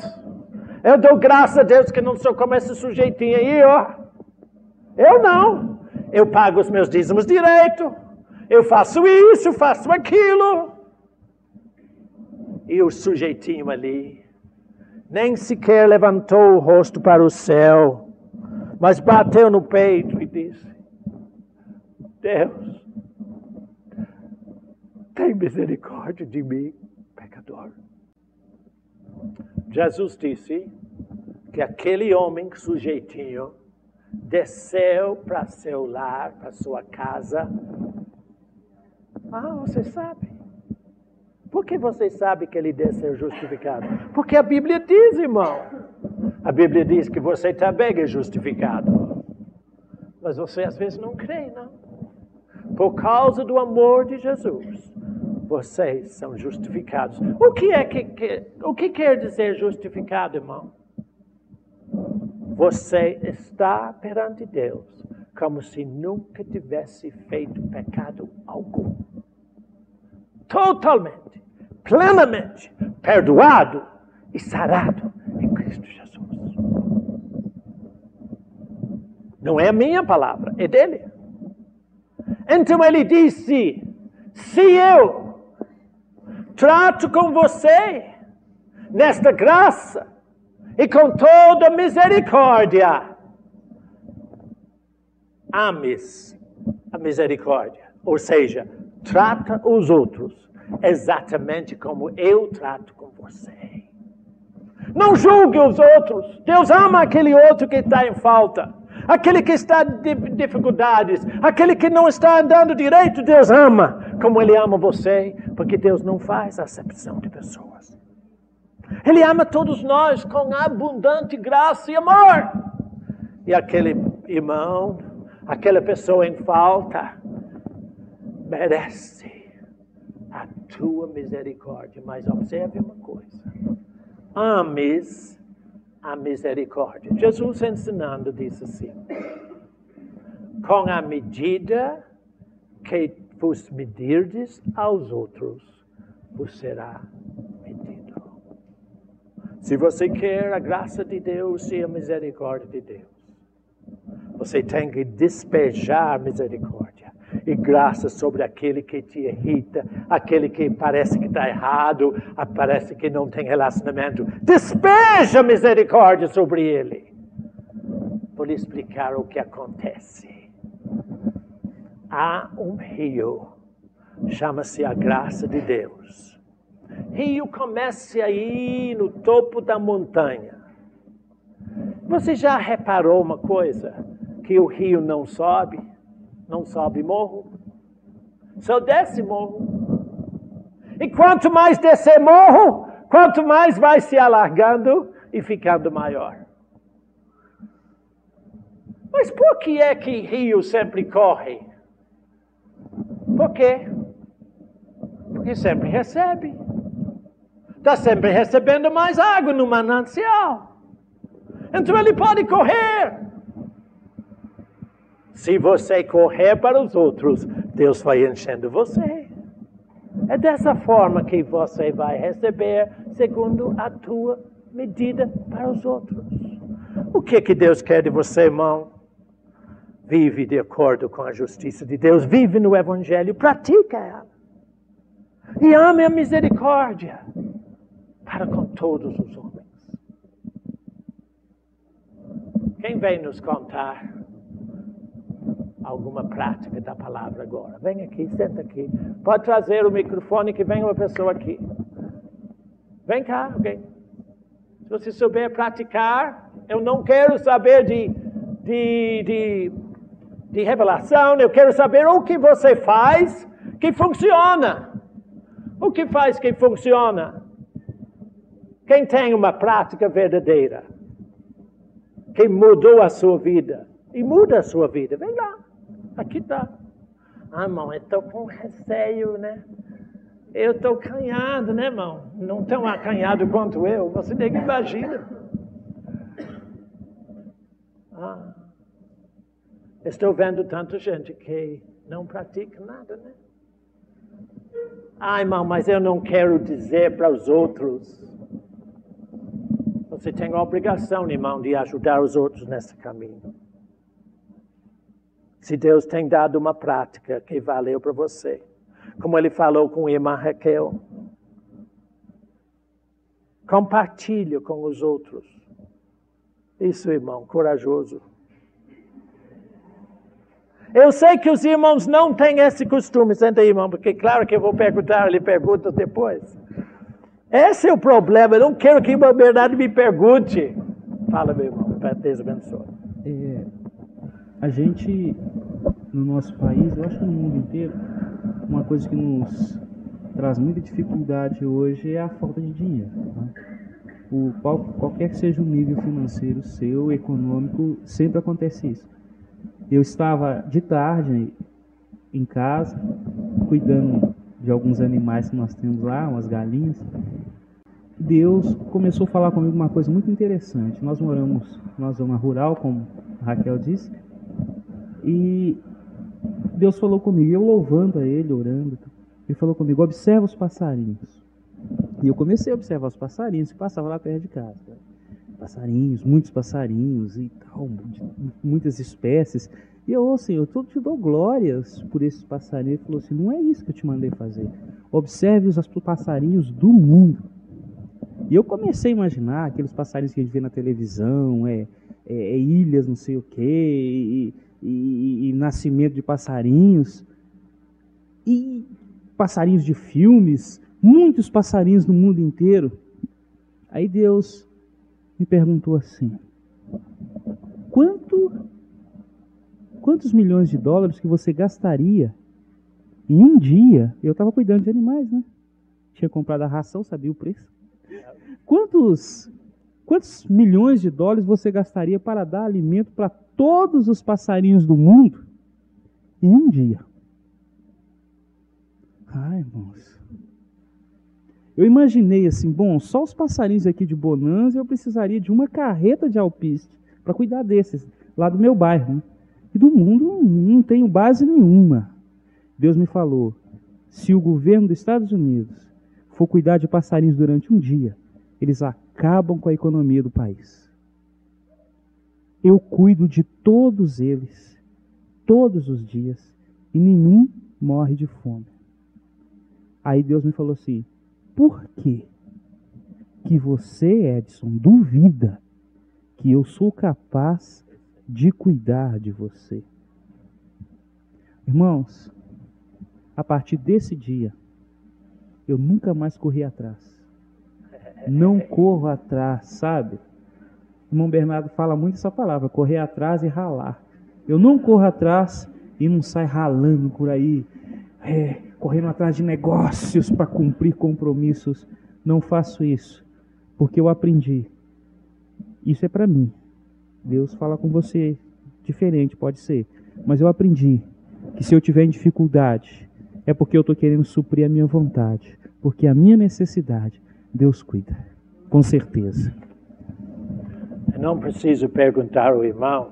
eu dou graças a Deus que não sou como esse sujeitinho aí, ó. Eu não. Eu pago os meus dízimos direito. Eu faço isso, faço aquilo. E o sujeitinho ali nem sequer levantou o rosto para o céu, mas bateu no peito e disse, Deus, tem misericórdia de mim, pecador. Jesus disse que aquele homem sujeitinho desceu para seu lar, para sua casa. Ah, você sabe. Por que você sabe que ele desceu justificado? Porque a Bíblia diz, irmão. A Bíblia diz que você também é justificado. Mas você às vezes não crê, não. Por causa do amor de Jesus, vocês são justificados. O que quer dizer justificado, irmão? Você está perante Deus como se nunca tivesse feito pecado algum. Totalmente, plenamente perdoado e sarado em Cristo Jesus. Não é a minha palavra, é dele. Então ele disse, Se eu trato com você nesta graça e com toda misericórdia, ames a misericórdia. Ou seja, trata os outros exatamente como eu trato com você. Não julgue os outros. Deus ama aquele outro que está em falta. Aquele que está em dificuldades. Aquele que não está andando direito, Deus ama. Como Ele ama você. Porque Deus não faz acepção de pessoas. Ele ama todos nós com abundante graça e amor. E aquele irmão, aquela pessoa em falta, merece a tua misericórdia. Mas observe uma coisa. Ames a misericórdia. Jesus ensinando disse assim: com a medida que vos medirdes aos outros, vos será medido. Se você quer a graça de Deus e a misericórdia de Deus, você tem que despejar misericórdia e graça sobre aquele que te irrita, aquele que parece que está errado, parece que não tem relacionamento. Despeja misericórdia sobre ele. Vou lhe explicar o que acontece. Há um rio, chama-se a graça de Deus. Rio começa aí no topo da montanha. Você já reparou uma coisa? Que o rio não sobe morro, só desce morro. E quanto mais descer morro, quanto mais vai se alargando e ficando maior. Mas por que é que rio sempre corre? Por quê? Porque sempre recebe. Está sempre recebendo mais água no manancial. Então ele pode correr. Se você correr para os outros, Deus vai enchendo você. É dessa forma que você vai receber segundo a tua medida para os outros. O que Deus quer de você, irmão? Vive de acordo com a justiça de Deus. Vive no Evangelho. Pratica ela. E ame a misericórdia para com todos os homens. Quem vem nos contar alguma prática da palavra agora? Vem aqui, senta aqui. Pode trazer o microfone que vem uma pessoa aqui. Vem cá, alguém. Se você souber praticar, eu não quero saber de revelação, eu quero saber o que você faz que funciona. O que faz que funciona? Quem tem uma prática verdadeira, que mudou a sua vida e muda a sua vida, vem lá. Aqui está. Ah, irmão, eu estou com receio, né? Eu estou acanhado, né, irmão? Não tão acanhado quanto eu. Você nem imagina. Estou vendo tanta gente que não pratica nada, né? Ah, irmão, mas eu não quero dizer para os outros. Você tem a obrigação, irmão, de ajudar os outros nesse caminho. Se Deus tem dado uma prática que valeu para você, como Ele falou com a irmã Raquel, compartilhe com os outros. Isso, irmão, corajoso. Eu sei que os irmãos não têm esse costume, senta aí, irmão, porque claro que eu vou perguntar, ele pergunta depois. Esse é o problema, eu não quero que a irmã Bernardo me pergunte. Fala, meu irmão, Deus abençoe. A gente, no nosso país, eu acho que no mundo inteiro, uma coisa que nos traz muita dificuldade hoje é a falta de dinheiro. Né? Qualquer que seja o nível financeiro seu, econômico, sempre acontece isso. Eu estava de tarde em casa, cuidando de alguns animais que nós temos lá, umas galinhas. Deus começou a falar comigo uma coisa muito interessante. Nós moramos numa zona rural, como a Raquel disse, e Deus falou comigo, eu louvando a Ele, orando, Ele falou comigo, observa os passarinhos. E eu comecei a observar os passarinhos que passavam lá perto de casa. Passarinhos, muitos passarinhos e tal, muitas espécies. E eu, Senhor, eu te dou glórias por esses passarinhos. Ele falou assim, não é isso que eu te mandei fazer. Observe os passarinhos do mundo. E eu comecei a imaginar aqueles passarinhos que a gente vê na televisão, ilhas não sei o quê, e nascimento de passarinhos, e passarinhos de filmes, muitos passarinhos no mundo inteiro. Aí Deus me perguntou assim, quantos milhões de dólares que você gastaria em um dia? Eu estava cuidando de animais, né? Tinha comprado a ração, sabia o preço. Quantos milhões de dólares você gastaria para dar alimento para todos os passarinhos do mundo em um dia? Ai, irmãos. Eu imaginei assim, bom, só os passarinhos aqui de Bonanza eu precisaria de uma carreta de alpiste para cuidar desses, lá do meu bairro, né? E do mundo não tenho base nenhuma. Deus me falou, se o governo dos Estados Unidos for cuidar de passarinhos durante um dia, eles acabam com a economia do país. Eu cuido de todos eles, todos os dias, e nenhum morre de fome. Aí Deus me falou assim, por que você, Edson, duvida que eu sou capaz de cuidar de você? Irmãos, a partir desse dia, eu nunca mais corri atrás. Não corro atrás, sabe? O irmão Bernardo fala muito essa palavra, correr atrás e ralar. Eu não corro atrás e não saio ralando por aí, correndo atrás de negócios para cumprir compromissos. Não faço isso, porque eu aprendi. Isso é para mim. Deus fala com você diferente, pode ser. Mas eu aprendi que se eu tiver em dificuldade, é porque eu estou querendo suprir a minha vontade. Porque a minha necessidade, Deus cuida, com certeza. Não preciso perguntar ao irmão,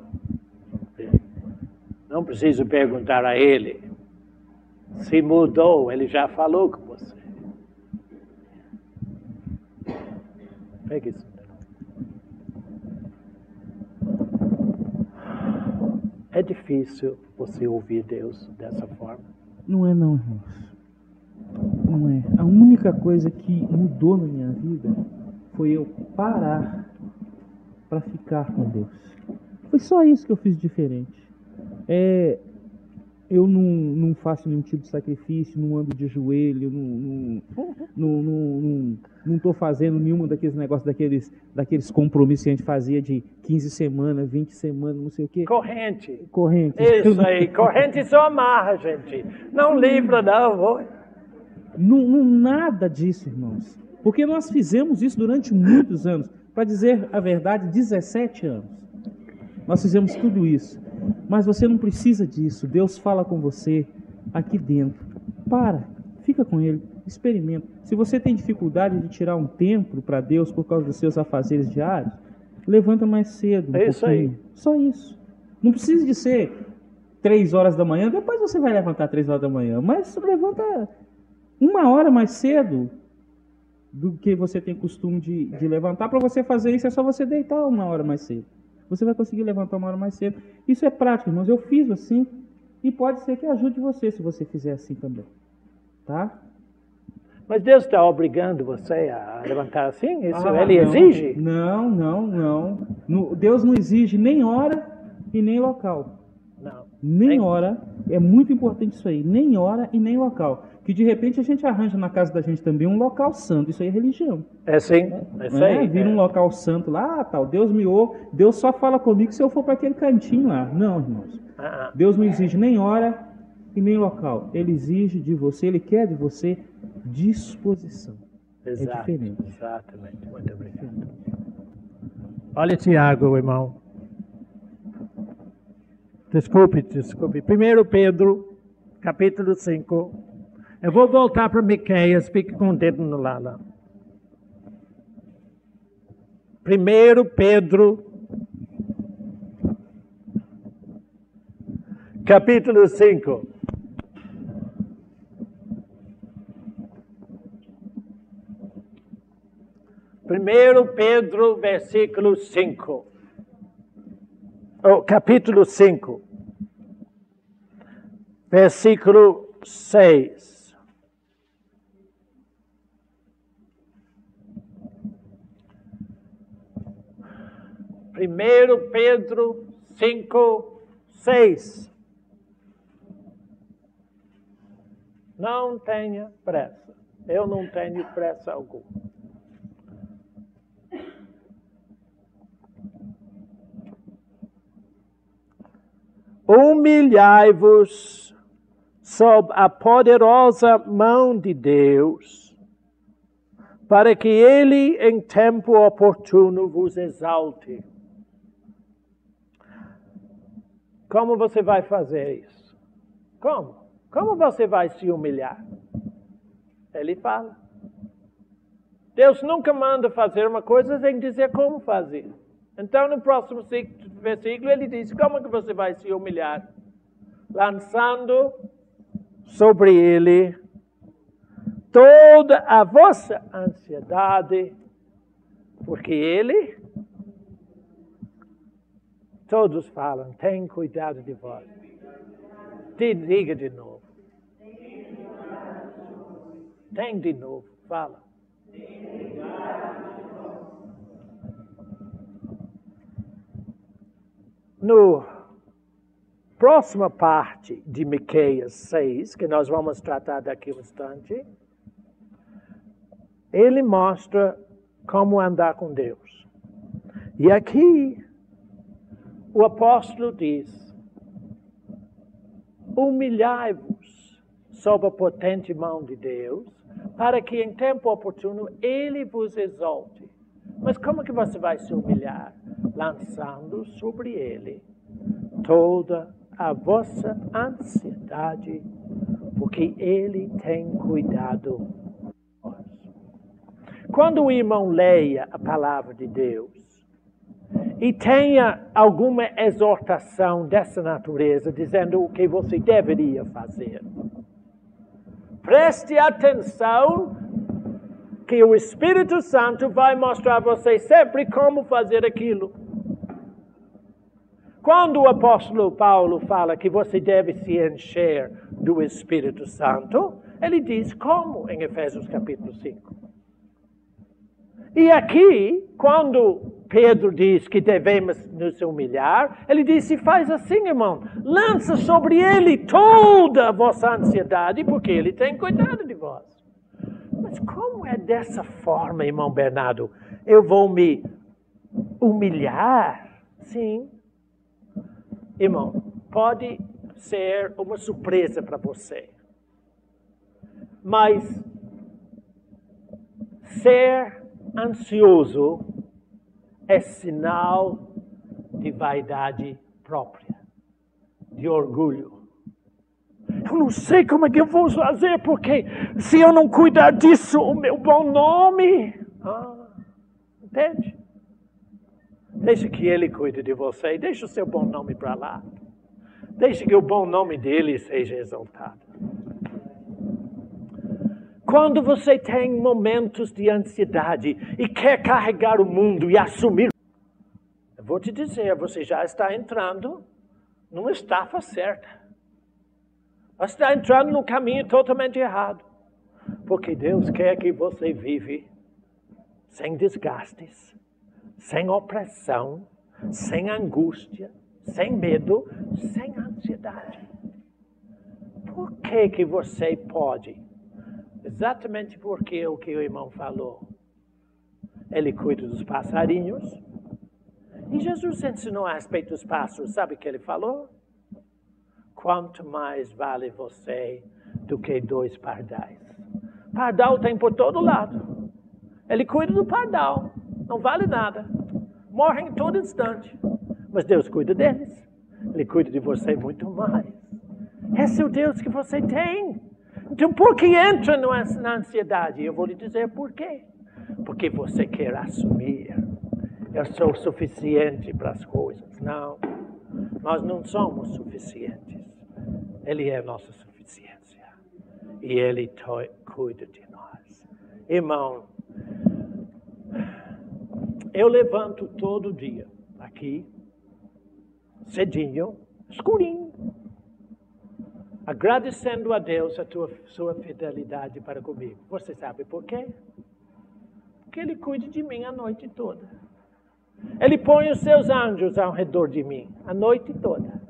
não preciso perguntar a ele. Se mudou, ele já falou com você. Pega isso. É difícil você ouvir Deus dessa forma. Não é não, irmãos. Não é. A única coisa que mudou na minha vida foi eu parar para ficar com Deus. Foi só isso que eu fiz diferente. Eu não faço nenhum tipo de sacrifício, não ando de joelho, não estou fazendo nenhum daqueles negócios, daqueles compromissos que a gente fazia de 15 semanas, 20 semanas, não sei o quê. Corrente. Isso aí, corrente só amarra, gente. Não livra, não. Nada disso, irmãos. Porque nós fizemos isso durante muitos anos. Para dizer a verdade, 17 anos. Nós fizemos tudo isso. Mas você não precisa disso. Deus fala com você aqui dentro. Fica com Ele, experimenta. Se você tem dificuldade de tirar um tempo para Deus por causa dos seus afazeres diários, levanta mais cedo. É isso aí. Só isso. Não precisa de ser 3 horas da manhã, depois você vai levantar 3 horas da manhã. Mas levanta 1 hora mais cedo do que você tem costume de levantar. Para você fazer isso, é só você deitar 1 hora mais cedo. Você vai conseguir levantar 1 hora mais cedo. Isso é prático, irmãos. Eu fiz assim e pode ser que ajude você se você fizer assim também. Tá? Mas Deus está obrigando você a levantar assim? Isso Ele exige? Não. Deus não exige nem hora e nem local. Não. Nem hora. É muito importante isso aí. Nem hora e nem local. Que de repente a gente arranja na casa da gente também um local santo. Isso aí é religião. É sim. É isso aí. Vira um local santo lá, tal. Deus me ouve. Deus só fala comigo se eu for para aquele cantinho lá. Não, irmãos. Deus não exige nem hora e nem local. Ele exige de você, Ele quer de você disposição. Exato, é diferente. Exatamente. Muito obrigado. Olha, Tiago, irmão. Desculpe. 1 Pedro, capítulo 5. Eu vou voltar para Miqueias, fique com o dedo no lá. 1 Pedro, capítulo 5. Primeiro Pedro, versículo 5. Capítulo 5. versículo 6. Primeiro Pedro 5, 6. Não tenha pressa. Eu não tenho pressa alguma. Humilhai-vos sob a poderosa mão de Deus, para que Ele, em tempo oportuno, vos exalte. Como você vai fazer isso? Como? Como você vai se humilhar? Ele fala. Deus nunca manda fazer uma coisa sem dizer como fazer. Então, no próximo versículo, ele diz, como que você vai se humilhar? Lançando sobre ele toda a vossa ansiedade, porque ele, todos falam, tem cuidado de vós. Diga de novo. Tem de novo, fala. No próxima parte de Miqueias 6, que nós vamos tratar daqui a um instante, ele mostra como andar com Deus. E aqui, o apóstolo diz, humilhai-vos sob a potente mão de Deus, para que em tempo oportuno ele vos exalte. Mas como que você vai se humilhar? Lançando sobre ele toda a vossa ansiedade, porque ele tem cuidado de vós. Quando o irmão leia a palavra de Deus e tenha alguma exortação dessa natureza, dizendo o que você deveria fazer, preste atenção que o Espírito Santo vai mostrar a você sempre como fazer aquilo. Quando o apóstolo Paulo fala que você deve se encher do Espírito Santo, ele diz como em Efésios capítulo 5. E aqui, quando Pedro diz que devemos nos humilhar, ele diz, se faz assim, irmão, lança sobre ele toda a vossa ansiedade, porque ele tem cuidado de vós. Mas como é dessa forma, irmão Bernardo? Eu vou me humilhar? Sim. Irmão, pode ser uma surpresa para você. Mas ser ansioso é sinal de vaidade própria, de orgulho. Eu não sei como é que eu vou fazer, porque se eu não cuidar disso, o meu bom nome... entende? Deixa que ele cuide de você, deixa o seu bom nome para lá. Deixa que o bom nome dele seja exaltado. Quando você tem momentos de ansiedade e quer carregar o mundo e assumir, eu vou te dizer, você já está entrando numa estafa certa. Você está entrando num caminho totalmente errado. Porque Deus quer que você vive sem desgastes, sem opressão, sem angústia, sem medo, sem ansiedade. Por que você pode? Exatamente porque o que o irmão falou. Ele cuida dos passarinhos. E Jesus ensinou a respeito dos pássaros. Sabe o que ele falou? Quanto mais vale você do que 2 pardais. Pardal tem por todo lado. Ele cuida do pardal. Não vale nada. Morrem em todo instante. Mas Deus cuida deles. Ele cuida de você muito mais. Esse é o Deus que você tem. Então, por que entra na ansiedade? Eu vou lhe dizer por quê. Porque você quer assumir. Eu sou suficiente para as coisas. Não. Nós não somos suficientes. Ele é a nossa suficiência. E Ele cuida de nós. Irmão, eu levanto todo dia, aqui, cedinho, escurinho, agradecendo a Deus a sua fidelidade para comigo. Você sabe por quê? Porque Ele cuida de mim a noite toda. Ele põe os seus anjos ao redor de mim a noite toda.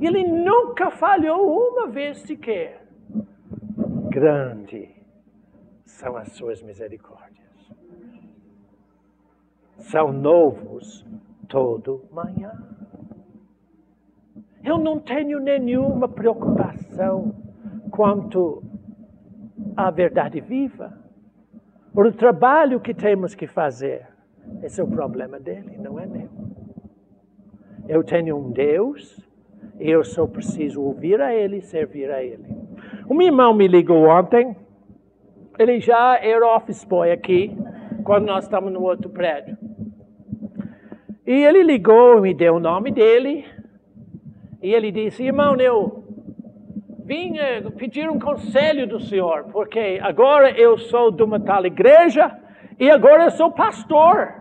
E Ele nunca falhou uma vez sequer. Grande são as suas misericórdias. São novos todo manhã. Eu não tenho nenhuma preocupação quanto à verdade viva. Por o trabalho que temos que fazer. Esse é o problema dele, não é meu. Eu tenho um Deus e eu só preciso ouvir a Ele e servir a Ele. Um irmão me ligou ontem. Ele já era office boy aqui, quando nós estávamos no outro prédio. E ele ligou, me deu o nome dele. E ele disse, irmão, eu vim pedir um conselho do senhor, porque agora eu sou de uma tal igreja e agora eu sou pastor.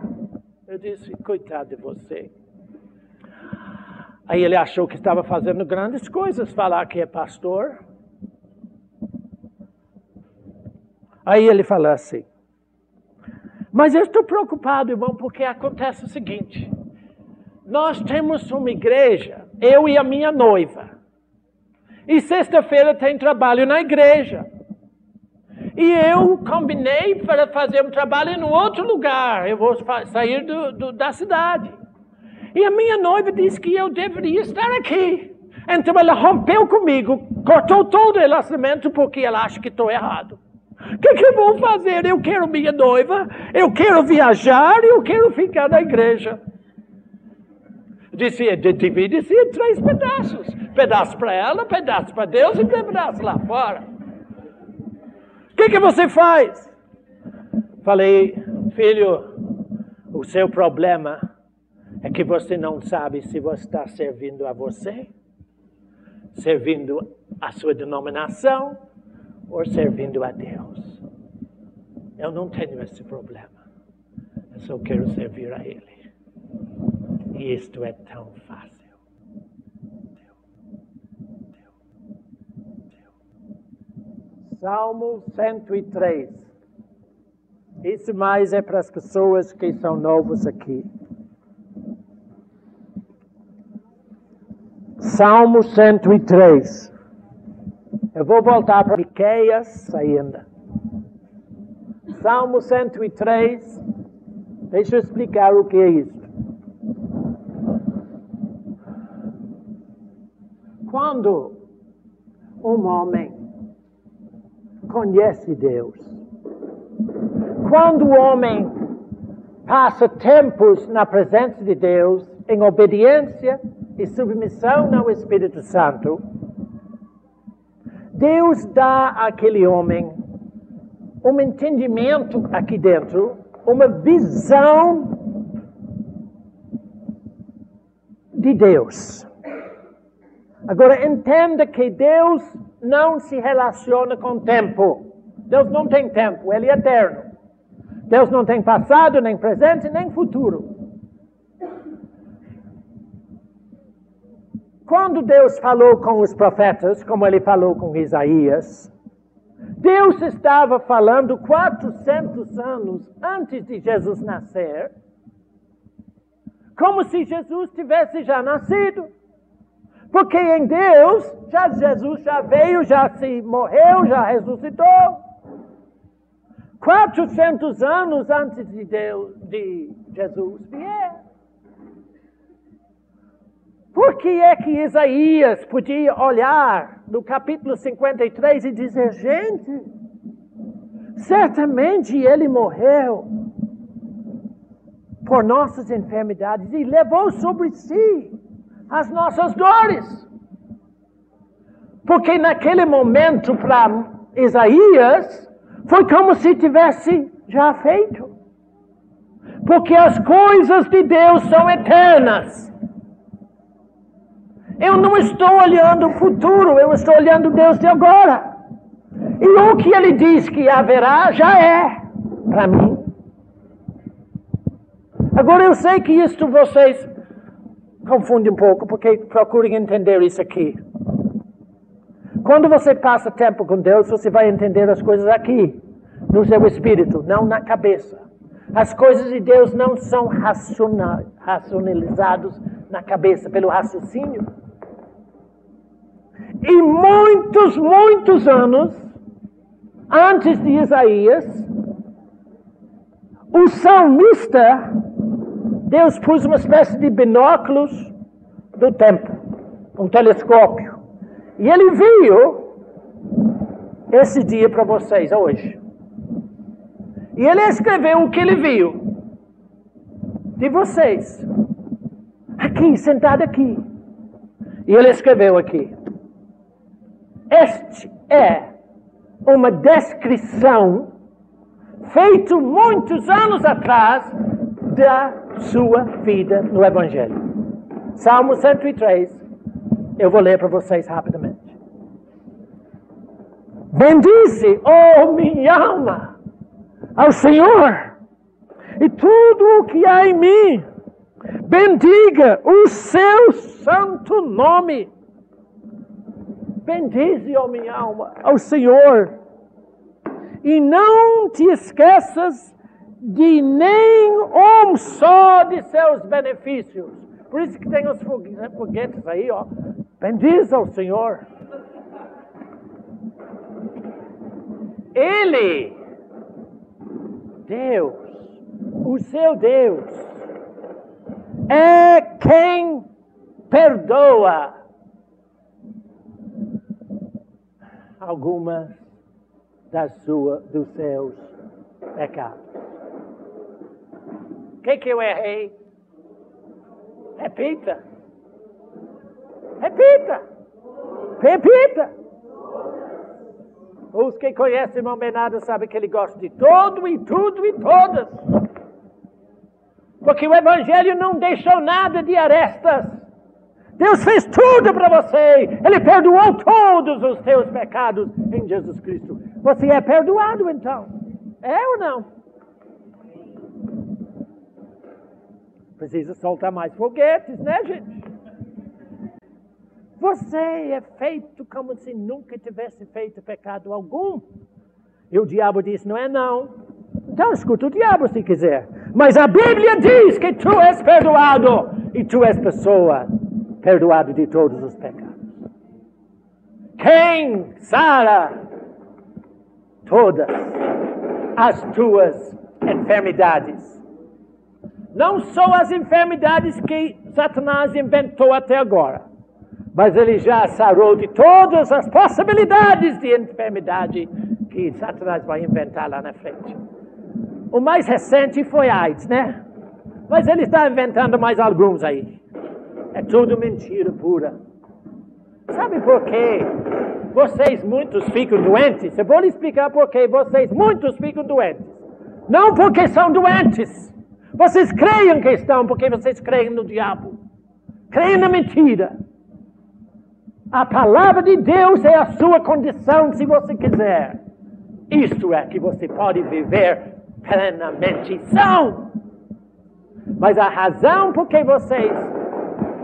Eu disse, coitado de você. Aí ele achou que estava fazendo grandes coisas, falar que é pastor. Aí ele falou assim, mas eu estou preocupado, irmão, porque acontece o seguinte. Nós temos uma igreja, eu e a minha noiva. E sexta-feira tem trabalho na igreja. E eu combinei para fazer um trabalho em outro lugar. Eu vou sair da cidade. E a minha noiva disse que eu deveria estar aqui. Então ela rompeu comigo, cortou todo o relacionamento porque ela acha que estou errado. O que eu vou fazer? Eu quero minha noiva, eu quero viajar e eu quero ficar na igreja. Divide-se em 3 pedaços. Pedaço para ela, pedaço para Deus e pedaço lá fora. O que você faz? Falei, filho, o seu problema é que você não sabe se você está servindo a você, servindo a sua denominação ou servindo a Deus. Eu não tenho esse problema. Eu só quero servir a Ele. E isto é tão fácil. Salmo 103. Isso mais é para as pessoas que são novos aqui. Salmo 103. Eu vou voltar para Miqueias ainda. Salmo 103. Deixa eu explicar o que é isso. Quando um homem conhece Deus, quando o homem passa tempos na presença de Deus, em obediência e submissão ao Espírito Santo, Deus dá àquele homem um entendimento aqui dentro, uma visão de Deus. Agora, entenda que Deus não se relaciona com tempo. Deus não tem tempo, Ele é eterno. Deus não tem passado, nem presente, nem futuro. Quando Deus falou com os profetas, como Ele falou com Isaías, Deus estava falando 400 anos antes de Jesus nascer, como se Jesus tivesse já nascido. Porque em Deus, Jesus já veio, já se morreu, já ressuscitou. 400 anos antes de Jesus vier. Por que é que Isaías podia olhar no capítulo 53 e dizer, gente, certamente ele morreu por nossas enfermidades e levou sobre si as nossas dores. Porque naquele momento para Isaías foi como se tivesse já feito. Porque as coisas de Deus são eternas. Eu não estou olhando o futuro, eu estou olhando Deus de agora. E o que Ele diz que haverá já é para mim. Agora eu sei que isto vocês confundem um pouco, porque procurem entender isso aqui. Quando você passa tempo com Deus, você vai entender as coisas aqui, no seu espírito, não na cabeça. As coisas de Deus não são racionalizadas na cabeça, pelo raciocínio. E muitos anos antes de Isaías, o salmista, Deus pôs uma espécie de binóculos do tempo, um telescópio. E ele viu esse dia para vocês hoje. E ele escreveu o que ele viu de vocês. Aqui, sentado aqui. E ele escreveu aqui. Este é uma descrição feita muitos anos atrás da sua vida no Evangelho. Salmo 103. Eu vou ler para vocês rapidamente. Bendize, oh minha alma, ao Senhor, e tudo o que há em mim. Bendiga o seu santo nome. Bendize, ó minha alma, ao Senhor. E não te esqueças de nem um só de seus benefícios. Por isso que tem os foguetes aí, ó. Bendize ao Senhor. Ele, Deus, o seu Deus, é quem perdoa algumas dos seus pecados. O que eu errei? Repita. Repita. Repita. Os que conhecem o irmão Bernardo sabem que ele gosta de todo e tudo e todas. Porque o Evangelho não deixou nada de arestas. Deus fez tudo para você. Ele perdoou todos os teus pecados em Jesus Cristo. Você é perdoado então? É ou não? Precisa soltar mais foguetes, né, gente? Você é feito como se nunca tivesse feito pecado algum. E o diabo disse, não é não. Então escuta o diabo se quiser. Mas a Bíblia diz que tu és perdoado. E tu és pessoa perdoado de todos os pecados. Quem sara todas as tuas enfermidades? Não só as enfermidades que Satanás inventou até agora, mas ele já sarou de todas as possibilidades de enfermidade que Satanás vai inventar lá na frente. O mais recente foi AIDS, né? Mas ele está inventando mais alguns aí. É tudo mentira pura. Sabe por quê? Vocês muitos ficam doentes. Eu vou lhe explicar por quê vocês muitos ficam doentes. Não porque são doentes. Vocês creem que estão porque vocês creem no diabo. Creem na mentira. A palavra de Deus é a sua condição se você quiser. Isto é que você pode viver plenamente são. Mas a razão por que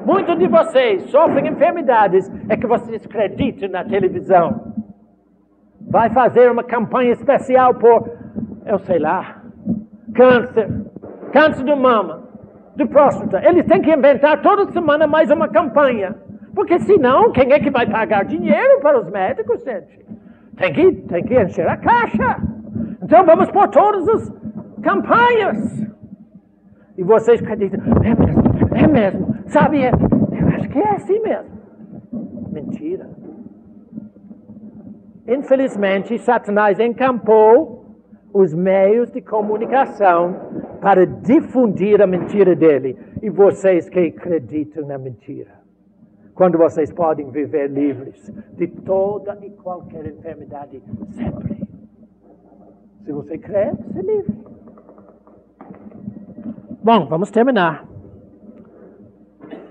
muitos de vocês sofrem enfermidades é que vocês acreditam na televisão. Vai fazer uma campanha especial por, eu sei lá, câncer de mama, de próstata. Eles têm que inventar toda semana mais uma campanha. Porque senão, quem é que vai pagar dinheiro para os médicos, gente? Tem que encher a caixa. Então vamos por todas as campanhas. E vocês acreditam, é mesmo. Sabe, eu acho que é assim mesmo. Mentira. Infelizmente, Satanás encampou os meios de comunicação para difundir a mentira dele. E vocês que acreditam na mentira. Quando vocês podem viver livres de toda e qualquer enfermidade sempre. Se você crê, você é livre. Bom, vamos terminar.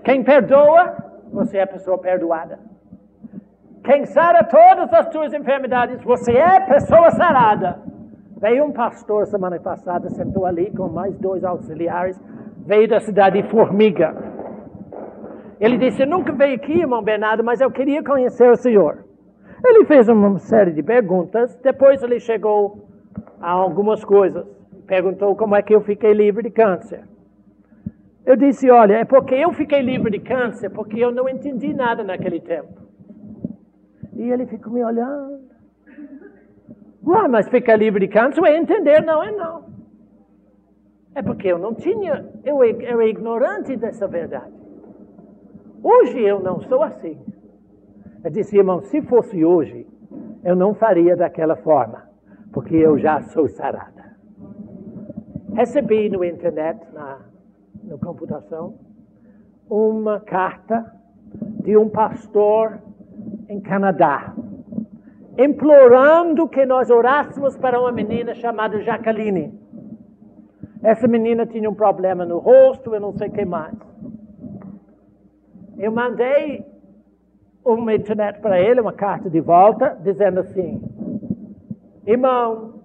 Quem perdoa, você é a pessoa perdoada. Quem sara todas as tuas enfermidades, você é a pessoa sarada. Veio um pastor semana passada, sentou ali com mais 2 auxiliares, veio da cidade de Formiga. Ele disse, eu nunca veio aqui, irmão Bernardo, mas eu queria conhecer o senhor. Ele fez uma série de perguntas, depois ele chegou a algumas coisas. Perguntou como é que eu fiquei livre de câncer. Eu disse, olha, é porque eu fiquei livre de câncer, porque eu não entendi nada naquele tempo. E ele ficou me olhando. Ué, mas ficar livre de câncer é entender, não é não. É porque eu não tinha, eu era ignorante dessa verdade. Hoje eu não sou assim. Eu disse, irmão, se fosse hoje, eu não faria daquela forma, porque eu já sou sarada. Recebi no internet, na computação, uma carta de um pastor em Canadá, implorando que nós orássemos para uma menina chamada Jacqueline. Essa menina tinha um problema no rosto, eu não sei o que mais. Eu mandei uma internet para ele, uma carta de volta, dizendo assim, irmão,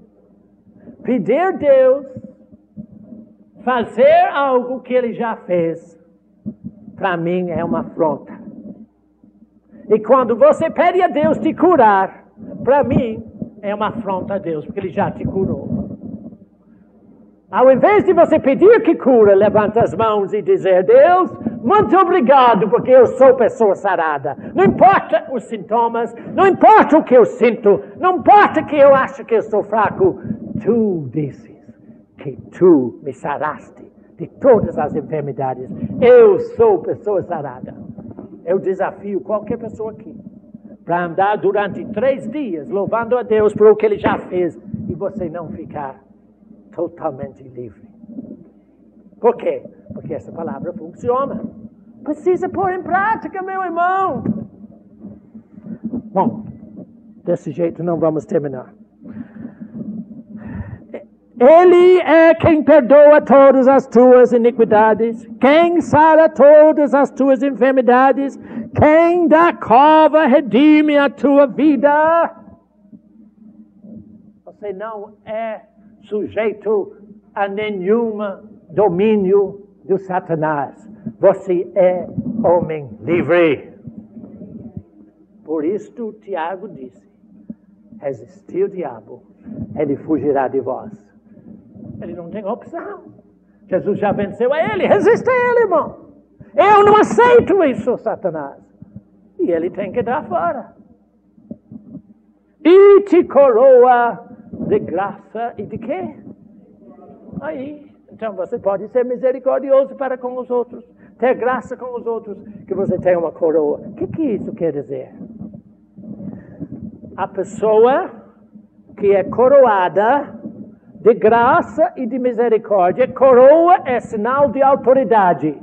pedir a Deus fazer algo que ele já fez, para mim é uma afronta. E quando você pede a Deus te curar, para mim é uma afronta a Deus, porque ele já te curou. Ao invés de você pedir que cura, levanta as mãos e dizer, Deus, muito obrigado, porque eu sou pessoa sarada. Não importa os sintomas, não importa o que eu sinto, não importa que eu acho que eu sou fraco, tu dizes que tu me saraste de todas as enfermidades. Eu sou pessoa sarada. Eu desafio qualquer pessoa aqui para andar durante 3 dias louvando a Deus por o que ele já fez e você não ficar totalmente livre. Por quê? Porque essa palavra funciona. Precisa pôr em prática, meu irmão. Bom, desse jeito não vamos terminar. Ele é quem perdoa todas as tuas iniquidades, quem sara todas as tuas enfermidades, quem da cova redime a tua vida. Você não é sujeito a nenhum domínio do Satanás. Você é homem livre. Por isto, Tiago disse, resistir o diabo, ele fugirá de vós. Ele não tem opção. Jesus já venceu a ele. Resista a ele, irmão. Eu não aceito isso, Satanás. E ele tem que dar fora. E te coroa de graça e de quê? Aí. Então você pode ser misericordioso para com os outros. Ter graça com os outros. Que você tenha uma coroa. O que isso quer dizer? A pessoa que é coroada de graça e de misericórdia, coroa é sinal de autoridade.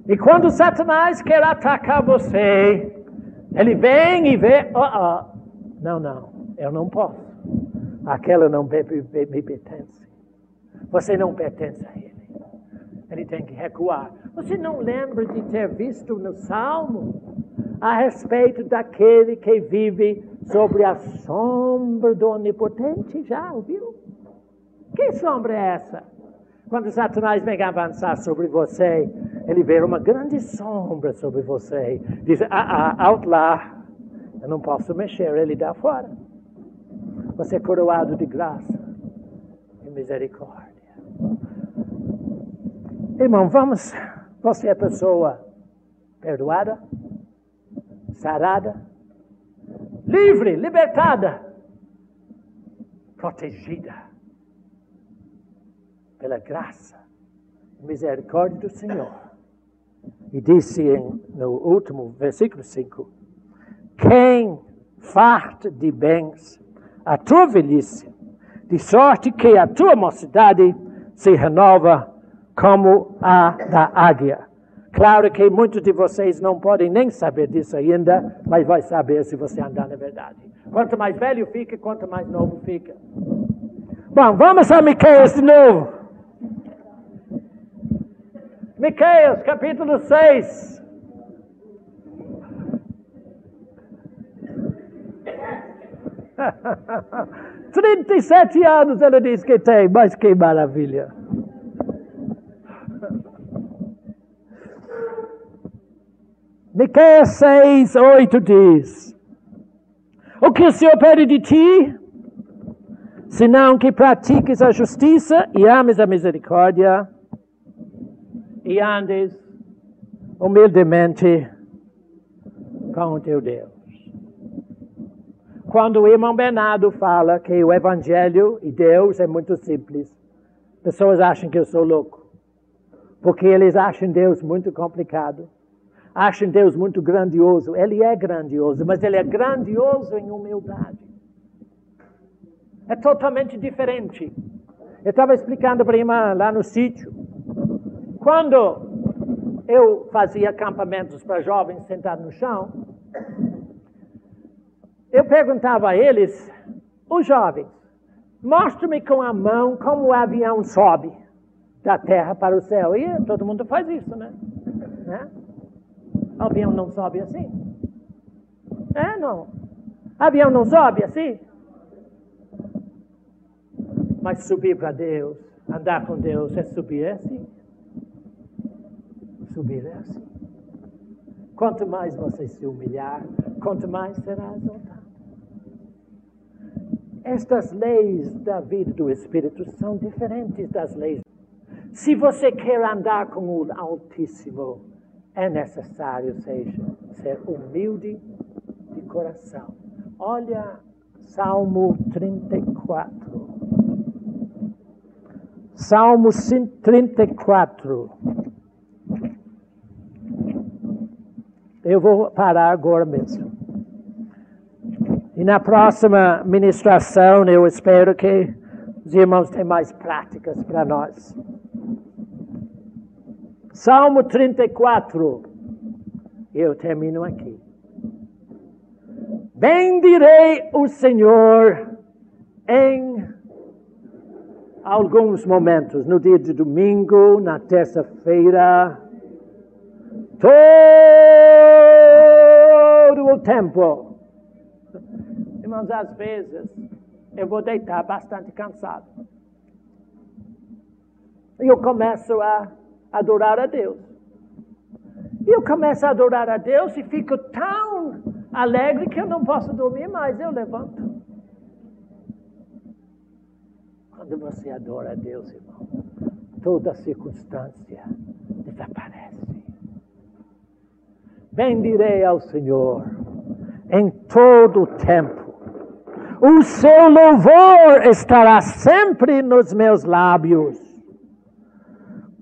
E quando Satanás quer atacar você, ele vem e vê, não, eu não posso. Aquela não me pertence. Você não pertence a ele. Ele tem que recuar. Você não lembra de ter visto no Salmo a respeito daquele que vive sobre a sombra do Onipotente? Já ouviu? Que sombra é essa? Quando Satanás vem avançar sobre você, ele vê uma grande sombra sobre você. Diz, out lá, eu não posso mexer, ele dá fora. Você é coroado de graça e misericórdia. Irmão, você é pessoa perdoada, sarada, livre, libertada, protegida pela graça e misericórdia do Senhor. E disse no último versículo 5, quem farta de bens a tua velhice, de sorte que a tua mocidade se renova como a da águia. Claro que muitos de vocês não podem nem saber disso ainda, mas vai saber se você andar na verdade. Quanto mais velho fica, quanto mais novo fica. Bom, vamos a Miqueias de novo. Miqueias, capítulo 6. – 37 anos ele diz que tem, mas que maravilha. Miqueias 6, 8 diz, O que o Senhor pede de ti? Senão que pratiques a justiça e ames a misericórdia e andes humildemente com o teu Deus. Quando o irmão Bernardo fala que o Evangelho e Deus é muito simples, pessoas acham que eu sou louco. Porque eles acham Deus muito complicado. Acham Deus muito grandioso. Ele é grandioso, mas Ele é grandioso em humildade. É totalmente diferente. Eu estava explicando para a irmã lá no sítio. Quando eu fazia acampamentos para jovens sentados no chão, eu perguntava a eles, os jovens, mostre-me com a mão como o avião sobe da terra para o céu. E todo mundo faz isso, né? O avião não sobe assim. Não. O avião não sobe assim. Mas subir para Deus, andar com Deus, é subir assim. Subir é assim. Quanto mais você se humilhar, quanto mais será exaltado. Estas leis da vida do Espírito são diferentes das leis. Se você quer andar com o Altíssimo, é necessário ser humilde de coração. Olha Salmo 34. Salmo 34. Eu vou parar agora mesmo. E na próxima ministração, eu espero que os irmãos tenham mais práticas para nós. Salmo 34. Eu termino aqui. Bendirei o Senhor em alguns momentos, no dia de domingo, na terça-feira, todo o tempo. Irmãos, às vezes eu vou deitar bastante cansado. E eu começo a adorar a Deus. E eu começo a adorar a Deus e fico tão alegre que eu não posso dormir mais. Eu levanto. Quando você adora a Deus, irmão, toda circunstância desaparece. Bendirei ao Senhor em todo o tempo. O seu louvor estará sempre nos meus lábios.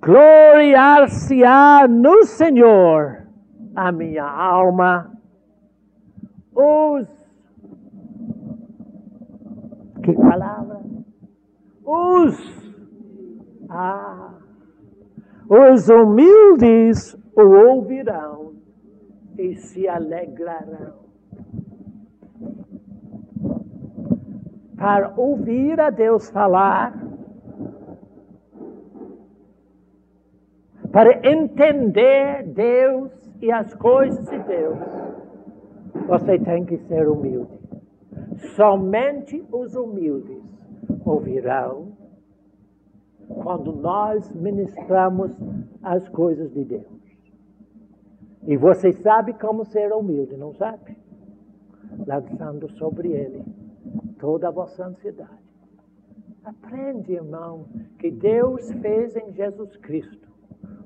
Gloriar-se-á no Senhor a minha alma. Que palavra? Os humildes o ouvirão e se alegrarão. Para ouvir a Deus falar, para entender Deus e as coisas de Deus, você tem que ser humilde. Somente os humildes ouvirão quando nós ministramos as coisas de Deus. E você sabe como ser humilde, não sabe? Lançando sobre ele toda a vossa ansiedade. Aprende, irmão, que Deus fez em Jesus Cristo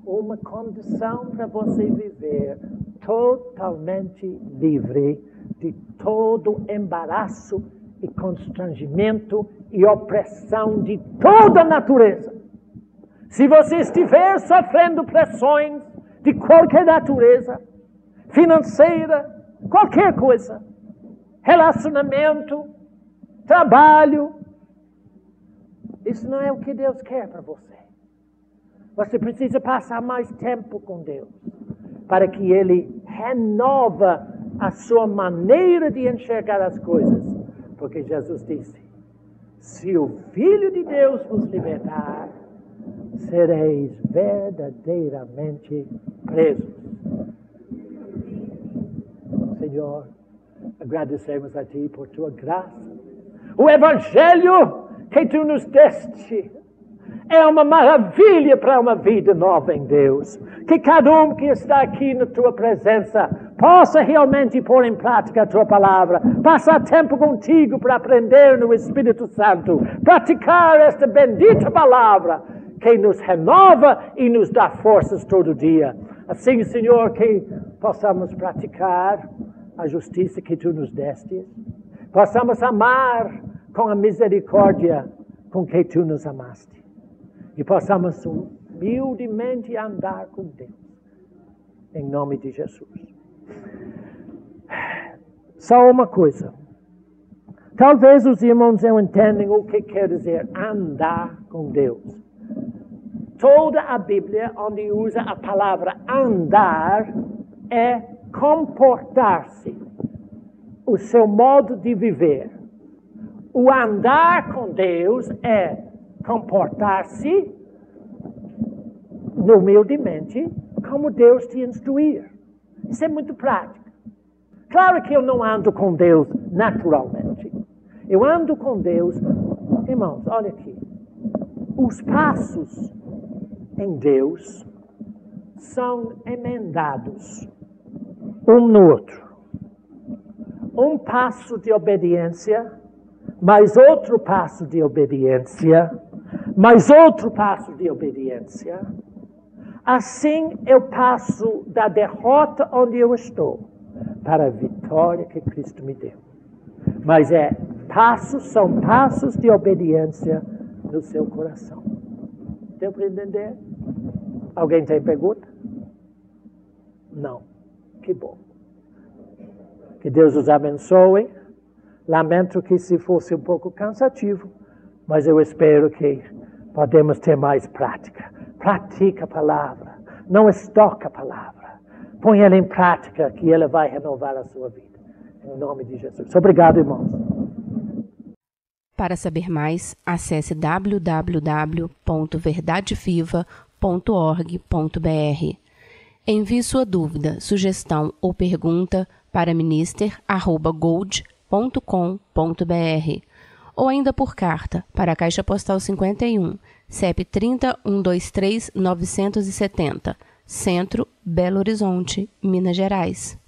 uma condição para você viver totalmente livre de todo embaraço e constrangimento e opressão de toda natureza. Se você estiver sofrendo pressões de qualquer natureza, financeira, qualquer coisa, relacionamento, trabalho, isso não é o que Deus quer para você. Você precisa passar mais tempo com Deus, para que Ele renova a sua maneira de enxergar as coisas. Porque Jesus disse, se o Filho de Deus vos libertar, sereis verdadeiramente presos. Senhor, agradecemos a Ti por Tua graça. O Evangelho que Tu nos deste é uma maravilha para uma vida nova em Deus. Que cada um que está aqui na Tua presença possa realmente pôr em prática a tua palavra, passar tempo contigo para aprender no Espírito Santo, praticar esta bendita palavra que nos renova e nos dá forças todo dia. Assim, Senhor, que possamos praticar a justiça que Tu nos deste, possamos amar com a misericórdia com que Tu nos amaste e possamos humildemente andar com Deus. Em nome de Jesus. Só uma coisa. Talvez os irmãos não entendam o que quer dizer andar com Deus. Toda a Bíblia, onde usa a palavra andar, é comportar-se, o seu modo de viver. O andar com Deus é comportar-se humildemente como Deus te instruir. Isso é muito prático. Claro que eu não ando com Deus naturalmente. Eu ando com Deus, irmãos, olha aqui. Os passos em Deus são emendados um no outro. Um passo de obediência, mais outro passo de obediência, mais outro passo de obediência. Assim eu passo da derrota onde eu estou para a vitória que Cristo me deu. Mas são passos de obediência no seu coração. Deu para entender? Alguém tem pergunta? Não. Que bom. Que Deus os abençoe. Lamento que se fosse um pouco cansativo, mas eu espero que podemos ter mais prática. Pratica a palavra. Não estoca a palavra. Põe ela em prática que ela vai renovar a sua vida. Em nome de Jesus. Obrigado, irmãos. Para saber mais, acesse www.verdadeviva.org.br. Envie sua dúvida, sugestão ou pergunta para minister@gold.com.br ou ainda por carta para a Caixa Postal 51, CEP 30-123-970, Centro, Belo Horizonte, Minas Gerais.